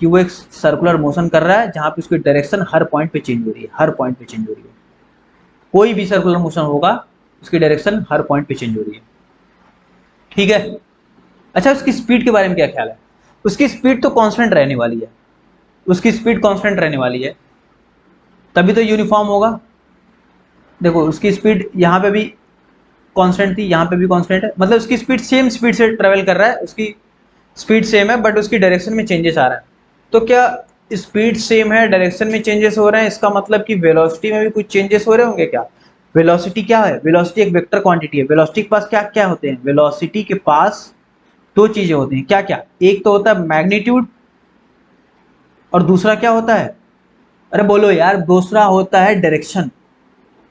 कि वो एक सर्कुलर मोशन कर रहा है जहां पे उसकी डायरेक्शन हर पॉइंट पे चेंज हो रही है, हर पॉइंट पे चेंज हो रही है। कोई भी सर्कुलर मोशन होगा उसकी डायरेक्शन हर पॉइंट पे चेंज हो रही है, ठीक है। अच्छा, उसकी स्पीड के बारे में क्या ख्याल है? उसकी स्पीड तो कांस्टेंट रहने वाली है, उसकी स्पीड कांस्टेंट रहने वाली है, तभी तो यूनिफॉर्म होगा। देखो उसकी स्पीड यहाँ पे भी कांस्टेंट थी, यहाँ पे भी कांस्टेंट है, मतलब उसकी स्पीड सेम स्पीड से ट्रेवल कर रहा है, उसकी स्पीड सेम है बट उसकी डायरेक्शन में चेंजेस आ रहा है। तो क्या स्पीड सेम है, डायरेक्शन में चेंजेस हो रहे हैं, इसका मतलब कि वेलोसिटी में भी कुछ चेंजेस हो रहे होंगे क्या? वेलोसिटी क्या है? वेलोसिटी एक वेक्टर क्वांटिटी है। वेलोसिटी के पास क्या क्या होते हैं? वेलोसिटी के पास 2 चीजें होती हैं, क्या क्या? एक तो होता है मैग्नीट्यूड और दूसरा क्या होता है? अरे बोलो यार, दूसरा होता है डायरेक्शन।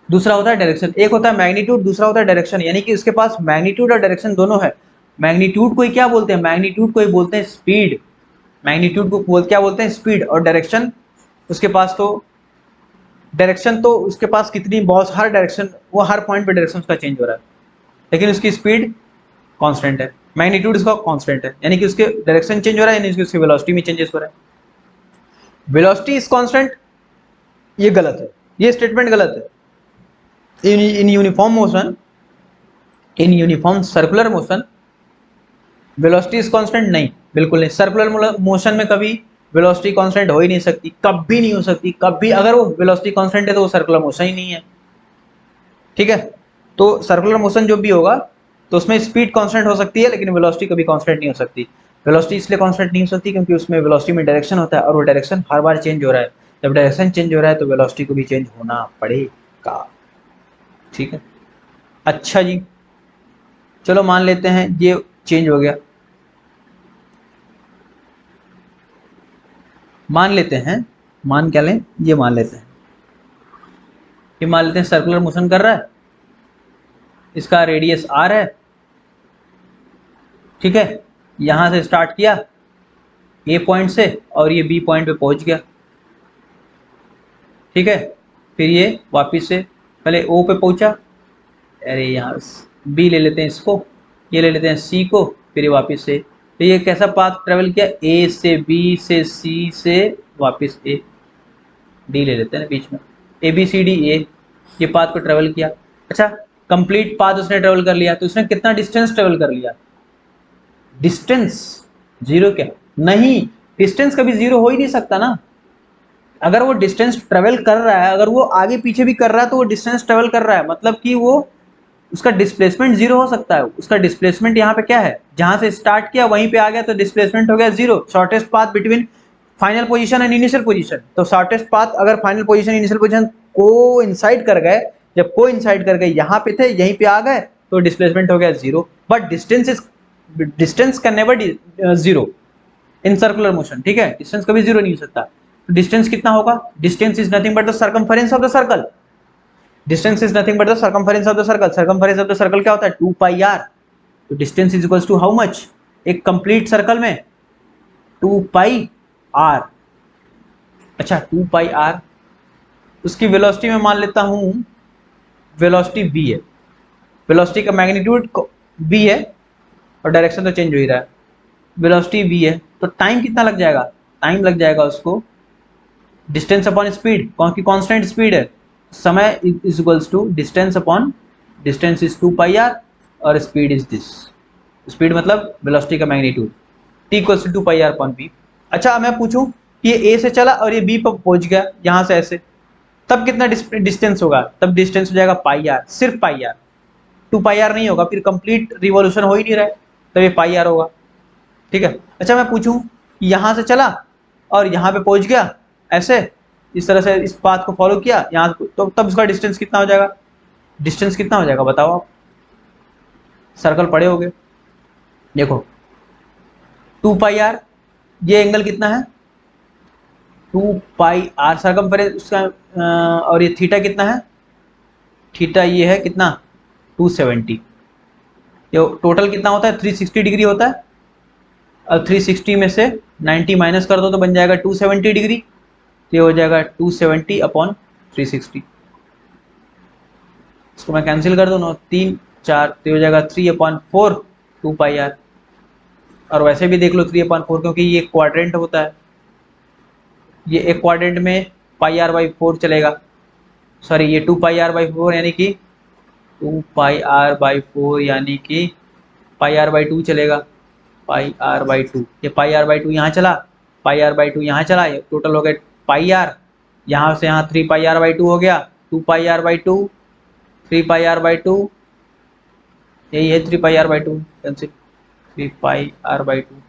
दूसरा होता है डायरेक्शन, एक होता है मैग्नीट्यूड, दूसरा होता है डायरेक्शन, यानी कि उसके पास मैग्नीट्यूड और डायरेक्शन दोनों है। मैग्नीट्यूड को क्या बोलते हैं? मैग्नीट्यूड को बोलते हैं स्पीड, मैग्नीट्यूड को क्या बोलते हैं? स्पीड। और डायरेक्शन उसके पास तो, डायरेक्शन तो उसके पास कितनी, बहुत, हर डायरेक्शन, वो हर पॉइंट पे डायरेक्शन उसका चेंज हो रहा है, लेकिन उसकी स्पीड कांस्टेंट है। मैग्नीट्यूड उसका कांस्टेंट है, यानी कि उसके डायरेक्शन चेंज हो रहा है, यानी कि उसकी वेलोसिटी में चेंजेस हो रहा है। वेलोसिटी इज कांस्टेंट, ये गलत है, ये स्टेटमेंट गलत है। In uniform motion, in uniform circular motion velocity is constant नहीं, बिल्कुल नहीं। सर्कुलर मोशन में कभी वेलोसिटी कांस्टेंट हो ही नहीं सकती, कभी नहीं हो सकती, कभी। अगर वो वेलोसिटी कांस्टेंट है तो वो सर्कुलर मोशन ही नहीं है, ठीक है। तो सर्कुलर मोशन जो भी होगा तो उसमें स्पीड कांस्टेंट हो सकती है, लेकिन वेलोसिटी कभी कांस्टेंट नहीं हो सकती। वेलोसिटी इसलिए कांस्टेंट नहीं हो सकती क्योंकि उसमें वेलोसिटी में डायरेक्शन होता है और वो डायरेक्शन हर बार चेंज हो रहा है। जब डायरेक्शन चेंज हो रहा है तो वेलोसिटी को भी चेंज होना पड़ेगा, ठीक है। अच्छा जी, चलो मान लेते हैं ये चेंज हो गया, मान लेते हैं, मान क्या लें, ये मान लेते हैं, ये मान लेते हैं सर्कुलर मोशन कर रहा है, इसका रेडियस r है, ठीक है। यहां से स्टार्ट किया ए पॉइंट से और ये बी पॉइंट पे पहुंच गया, ठीक है। फिर ये वापस से पहले ओ पे पहुंचा, अरे यहाँ बी ले लेते हैं इसको, ये ले लेते हैं सी को, फिर ये वापस से, तो ये कैसा पाथ ट्रेवल किया? ए से बी से सी से वापस ए, डी ले लेते हैं बीच में, ए बी सी डी ए, ये पाथ को ट्रेवल किया। अच्छा, कंप्लीट पाथ उसने ट्रेवल कर लिया, तो उसने कितना डिस्टेंस ट्रेवल कर लिया? डिस्टेंस जीरो क्या? नहीं, डिस्टेंस कभी जीरो हो ही नहीं सकता ना। अगर वो डिस्टेंस ट्रेवल कर रहा है, अगर वो आगे पीछे भी कर रहा है तो वो डिस्टेंस ट्रेवल कर रहा है, मतलब कि वो उसका डिस्प्लेसमेंट जीरो हो सकता है। उसका डिस्प्लेसमेंट यहाँ पे क्या है, जहां से स्टार्ट किया वहीं पे आ गया, तो डिस्प्लेसमेंट हो गया zero. Shortest path between final position and initial position, तो शॉर्टेस्ट पाथ अगर फाइनल पोजीशन इनिशियल पोजीशन को इंसाइड कर गए, जब को इंसाइड कर गए यहाँ पे थे यहीं पे आ गए, तो डिस्प्लेसमेंट हो गया zero. But distance can never zero in circular motion, ठीक है, डिस्टेंस कभी जीरो नहीं हो सकता। तो डिस्टेंस कितना होगा, distance is nothing but the circumference of the circle. Distance is nothing but the circumference of the circle. Circumference of the circle क्या होता है, 2 पाई आर। तो distance is equals to how much, एक complete circle में 2 pi are. अच्छा 2 pi are, उसकी velocity में मान लेता हूं वेलोसिटी v है, वेलोसिटी का मैग्नीट्यूड v है और डायरेक्शन तो चेंज हो ही रहा है, वेलोसिटी v है। तो टाइम कितना लग जाएगा, टाइम लग जाएगा उसको डिस्टेंस अपॉन स्पीड, कौन की कांस्टेंट स्पीड है, समय is equals to distance upon distance is 2 pi R और स्पीड इज दिस, स्पीड मतलब वेलोसिटी का magnitude, t equals to 2 pi R upon v। अच्छा मैं पूछूं कि ये a से चला और ये b पर पहुंच गया यहां से ऐसे, तब कितना डिस्टेंस होगा, तब डिस्टेंस हो जाएगा पाई आर, सिर्फ पाई आर, 2 पाई आर नहीं होगा, फिर कंप्लीट रिवॉल्यूशन हो ही नहीं रहा है, तब ये पाई आर होगा, ठीक है। अच्छा मैं पूछूं यहां से चला और यहां पे पहुंच गया ऐसे, इस तरह से इस पाथ को फॉलो किया यहाँ, तो तब उसका डिस्टेंस कितना हो जाएगा, डिस्टेंस कितना हो जाएगा बताओ आप, सर्कल पड़े होगे, देखो 2 पाई आर, ये एंगल कितना है 2 पाई आर सर्कमफेरेंस उसका, और ये थीटा कितना है, थीटा ये है कितना 270, ये टोटल कितना होता है 360 डिग्री होता है, और 360 में से 90 माइनस कर दो तो बन जाएगा 270 डिग्री, तो ये हो जाएगा 270 अपॉन 360, इसको मैं कैंसिल कर दूँ ना 3 4, तो हो जाएगा 3/4 2 पाई आर, और वैसे भी देख लो 3/4 क्योंकि ये क्वाड्रेंट होता है, ये एक क्वाड्रेंट में पाई आर बाई 4 चलेगा, सॉरी ये 2 पाई आर बाई 4 यानी कि 2 पाई आर बाई 4 यानी कि पाई आर बाई 2 चलेगा, पाई आर बाई 2, ये पाई आर बाई 2 यहाँ चला, पाई आर बाई 2 यहाँ चला, ये टोटल हो गया पाई आर, यहाँ से यहाँ 3 पाई आर बाई 2 हो गया, 2 pi r by 2, 3 pi r by 2, यही है 3 pi r by 2 cancel, 3 pi r by 2,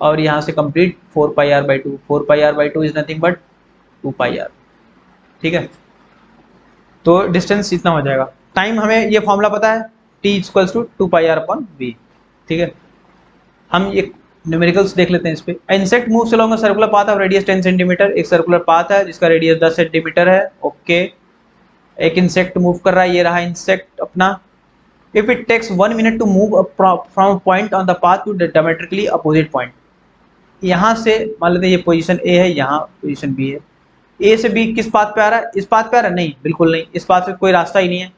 और यहाँ से complete 4 pi r by 2, 4 pi r by 2 is nothing but 2 pi r, ठीक है। तो डिस्टेंस इतना हो जाएगा। टाइम हमें ये फॉर्मूला पता है, t equals to 2 pi R upon v, ठीक है। हम ये न्यूमेरिकल्स देख लेते हैं इस पे। Insect moves along a circular path of radius 10 centimetre, एक सर्कुलर पाथ है जिसका रेडियस 10 सेंटीमीटर है, ओके। एक इंसेक्ट मूव कर रहा है, ये रहा इंसेक्ट अपना। If it takes 1 minute to move from point on the path to diametrically opposite point, यहाँ से मान लेते हैं ये पोजीशन ए है, यहाँ पोजीशन बी है, ए से बी किस पाथ पे आ रहा है, इस पाथ पे आ रहा है, नहीं बिल्कुल नहीं, इस पाथ से कोई रास्ता ही नहीं है,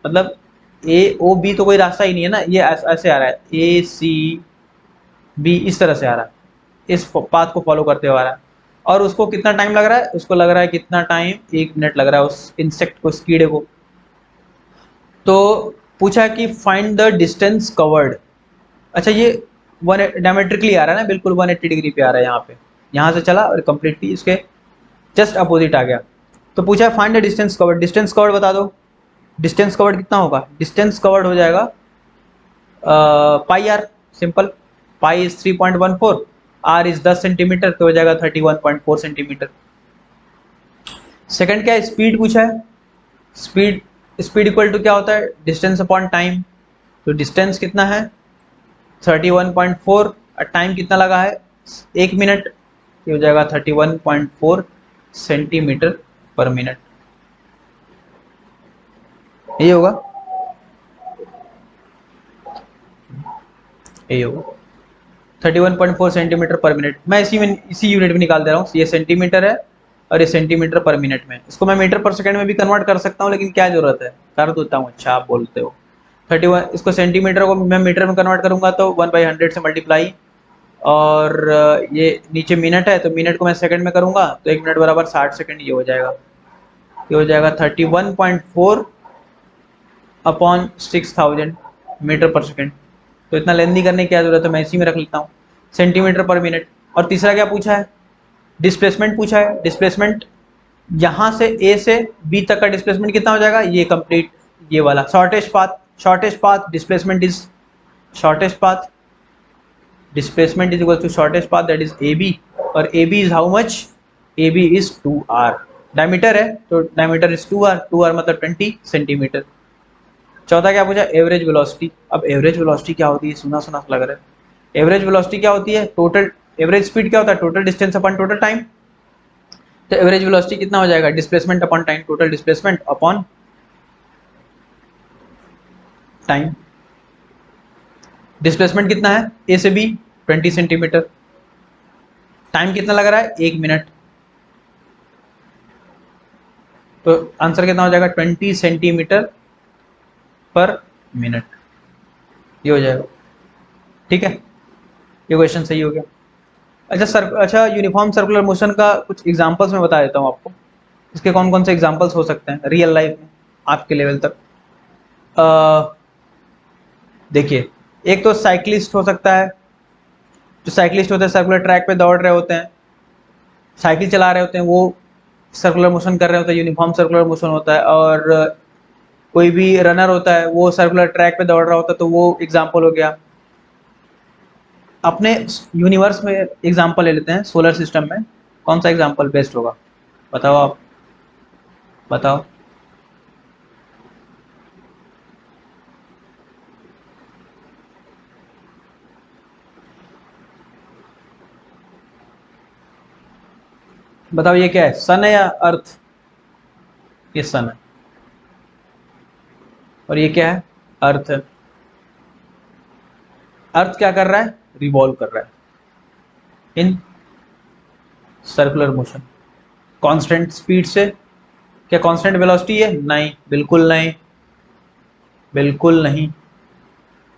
मतलब ए ओ बी तो कोई रास्ता ही नहीं है ना, ये ऐसे आ रहा है ए सी बी, इस तरह से आ रहा है, इस पाथ को फॉलो करते हुए आ रहा है, और उसको कितना टाइम लग रहा है, उसको लग रहा है कितना टाइम, 1 मिनट लग रहा है उस इंसेक्ट को, इस कीड़े को। तो पूछा कि फाइंड द डिस्टेंस कवर्ड, अच्छा ये डायमेट्रिकली आ रहा है ना, बिल्कुल 180 डिग्री पे आ रहा है, यहाँ पे यहाँ से चला और कंप्लीटली इसके जस्ट अपोजिट आ गया। तो पूछा है find the distance covered, distance covered बता दो, डिस्टेंस कवर्ड कितना होगा, डिस्टेंस कवर्ड हो जाएगा pi R, simple, pi is 3.14, R is 10 centimetre, तो हो जाएगा 31.4 सेंटीमीटर। सेकंड क्या है, स्पीड पूछा है, स्पीड स्पीड इक्वल टू क्या होता है, डिस्टेंस अपॉन टाइम, तो डिस्टेंस कितना है 31.4 और टाइम कितना लगा है 1 मिनट, ये हो जाएगा 31.4 सेंटीमीटर पर मिनट, ये होगा, ये होगा 31.4 सेंटीमीटर पर मिनट। मैं इसी यूनिट में निकाल दे रहा हूँ, ये सेंटीमीटर है और ये सेंटीमीटर पर मिनट में, इसको मैं मीटर पर सेकंड में भी कन्वर्ट कर सकता हूँ, लेकिन क्या जरूरत है, कर देता हूँ, अच्छा आप बोलते हो। 31, इसको सेंटीमीटर को मैं मीटर में कन्वर्ट करूंगा तो 1/100 से मल्टीप्लाई, और ये नीचे मिनट है तो मिनट को मैं सेकंड में करूंगा तो 1 मिनट बराबर 60 सेकंड, ये हो जाएगा, ये हो जाएगा 31.4 अपॉन 6000 मीटर पर सेकंड। तो इतना लेंदी करने की क्या जरूरत है, मैं इसी में रख लेता हूँ सेंटीमीटर पर मिनट। और तीसरा क्या पूछा है, डिस्प्लेसमेंट पूछा है, डिस्प्लेसमेंट यहाँ से ए से बी तक का डिस्प्लेसमेंट कितना हो जाएगा, ये कंप्लीट ये वाला shortest path displacement is shortest path, displacement is equal to shortest path that is A B, और A B is how much, A B is 2r, diameter है तो डायमीटर इज 2r, 2r मतलब 20 centimetre. चौथा क्या पूछा, average velocity. अब average velocity क्या होती है, सुना सुना लग रहा है। एवरेज वेलोसिटी क्या होती है, टोटल एवरेज स्पीड क्या होता है, total distance upon total time. तो एवरेज वेलोसिटी कितना हो जाएगा, displacement upon time, total displacement upon time. Displacement कितना है ए से बी 20 सेंटीमीटर, टाइम कितना लग रहा है 1 मिनट, तो आंसर कितना हो जाएगा 20 सेंटीमीटर पर मिनट, ये हो जाएगा। ठीक है, ये क्वेश्चन सही हो गया। अच्छा यूनिफॉर्म सर्कुलर मोशन का कुछ एग्जांपल्स मैं बता देता हूँ आपको, इसके कौन कौन से एग्जांपल्स हो सकते हैं रियल लाइफ में आपके लेवल तक। देखिए, एक तो साइक्लिस्ट हो सकता है, जो साइक्लिस्ट होते हैं सर्कुलर ट्रैक पे दौड़ रहे होते हैं, साइकिल चला रहे होते हैं, वो सर्कुलर मोशन कर रहे होते हैं, यूनिफॉर्म सर्कुलर मोशन होता है। और कोई भी रनर होता है वो सर्कुलर ट्रैक पे दौड़ रहा होता है, तो वो एग्जाम्पल हो गया। अपने यूनिवर्स में एग्जाम्पल ले लेते हैं, सोलर सिस्टम में कौन सा एग्जाम्पल बेस्ट होगा, बताओ आप, बताओ। बताओ ये क्या है, सन है या अर्थ, ये सन है, और ये क्या है, अर्थ है। अर्थ क्या कर रहा है, रिवॉल्व कर रहा है in circular motion, constant speed से। क्या कांस्टेंट वेलोसिटी है, नहीं, बिल्कुल नहीं, बिल्कुल नहीं।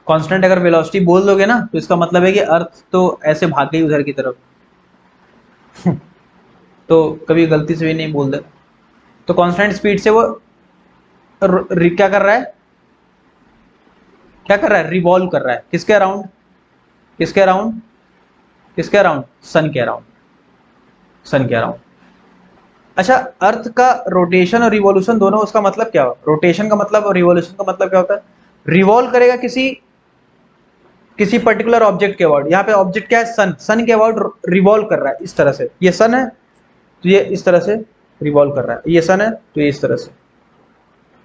कांस्टेंट अगर वेलोसिटी बोल दोगे ना तो इसका मतलब है कि अर्थ तो ऐसे भाग गई उधर की तरफ तो कभी गलती से भी नहीं बोल दे। तो कांस्टेंट स्पीड से वो क्या कर रहा है, क्या कर रहा है, रिवॉल्व कर रहा है, किसके अराउंड, किसके अराउंड, किसके अराउंड, सन के अराउंड, सन के अराउंड। अच्छा, अर्थ का रोटेशन और रिवॉल्यूशन दोनों, उसका मतलब क्या हो, रोटेशन का मतलब और रिवॉल्यूशन का मतलब क्या होता है, रिवॉल्व करेगा किसी किसी पर्टिकुलर ऑब्जेक्ट के अबाउट। यहाँ पे ऑब्जेक्ट क्या है, सन, सन के अबाउट रिवॉल्व कर रहा है इस तरह से, ये सन है तो ये इस तरह से रिवॉल्व कर रहा है, ये सन है तो ये इस तरह से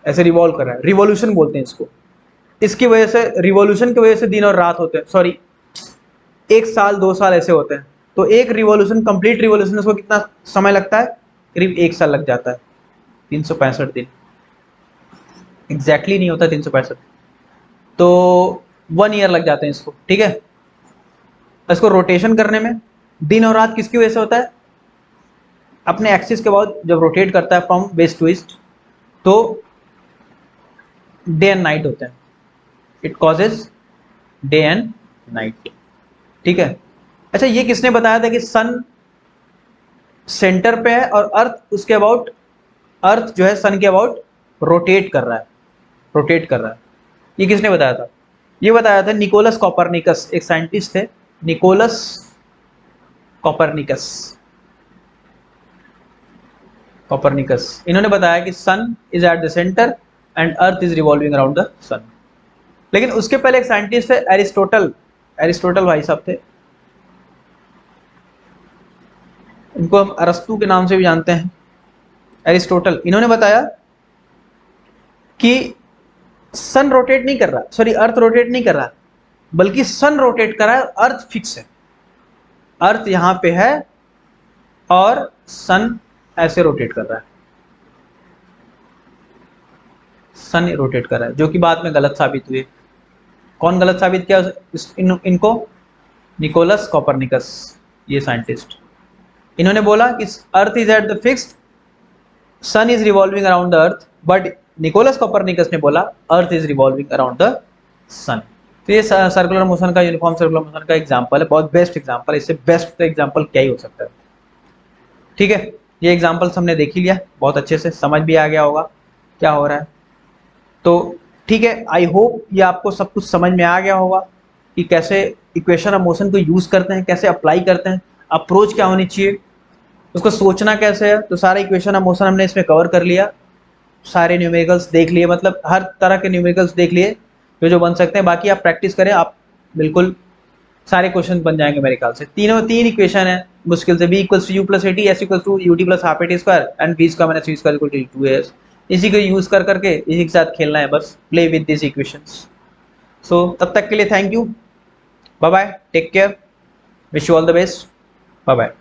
ऐसे रिवॉल्व कर रहा है, रिवॉल्यूशन बोलते हैं इसको। इसकी वजह से, रिवॉल्यूशन की वजह से दिन और रात होते हैं, सॉरी 1 साल 2 साल ऐसे होते हैं। तो एक रिवॉल्यूशन, कंप्लीट रिवॉल्यूशन, उसको कितना समय लगता है, करीब 1 साल लग जाता है, 365 दिन, एग्जैक्टली नहीं होता 365, तो 1 ईयर लग जाते हैं इसको। ठीक है, इसको रोटेशन करने में दिन और रात किसकी वजह से होता है, अपने एक्सिस के बाद जब रोटेट करता है फ्रॉम वेस्ट टू ईस्ट तो डे एंड नाइट होते हैं, it causes day and night. ठीक है, अच्छा ये किसने बताया था कि सन सेंटर पे है और अर्थ उसके अबाउट, अर्थ जो है सन के अबाउट रोटेट कर रहा है, रोटेट कर रहा है, ये किसने बताया था, ये बताया था निकोलस कॉपरनिकस, एक साइंटिस्ट थे निकोलस कॉपरनिकस, कॉपरनिकस। इन्होंने बताया कि sun is at the centre and earth is revolving around the sun. लेकिन उसके पहले एक साइंटिस्ट थे एरिस्टोटल, एरिस्टोटल भाई साहब थे, इनको हम अरस्तु के नाम से भी जानते हैं, एरिस्टोटल। इन्होंने बताया कि सन रोटेट नहीं कर रहा, सॉरी अर्थ रोटेट नहीं कर रहा, बल्कि सन रोटेट कर रहा है, अर्थ फिक्स है, अर्थ यहां पे है और सन ऐसे रोटेट कर रहा है, सन रोटेट कर रहा है, जो कि बाद में गलत साबित हुए। कौन गलत साबित किया इनको, निकोलस कॉपरनिकस, ये साइंटिस्ट। इन्होंने बोला कि earth is at the fixed, sun is revolving around the earth, but Nicolaus Copernicus ने बोला earth is revolving around the sun. तो ये सर्कुलर मोशन का, यूनिफॉर्म सर्कुलर मोशन का एग्जांपल है, बहुत बेस्ट एग्जांपल है, इससे बेस्ट एग्जांपल क्या ही हो सकता है। ठीक है, ये एग्जांपल्स हमने देख ही लिया, बहुत अच्छे से समझ भी आ गया होगा क्या हो रहा है। तो ठीक है, आई होप ये आपको सब कुछ समझ में आ गया होगा कि कैसे इक्वेशन ऑफ मोशन को यूज करते हैं, कैसे अप्लाई करते हैं, अप्रोच क्या होनी चाहिए, उसको सोचना कैसे है। तो सारा इक्वेशन ऑफ मोशन हमने इसमें कवर कर लिया। सारे न्यूमेरिकल्स देख लिए, मतलब हर तरह के न्यूमेरिकल्स देख लिए जो जो बन सकते हैं। बाकी आप प्रैक्टिस करें, आप बिल्कुल सारे क्वेश्चन बन जाएंगे मेरे ख्याल से। तीन इक्वेशन है मुश्किल से, b equals to you plus A t, s equals to U T plus half A T square and b square minus c square equal to 2as। इसी को यूज कर करके इसी के साथ खेलना है, बस play with this equations. So तब तक के लिए thank you, bye bye, take care, wish you all the best, bye bye.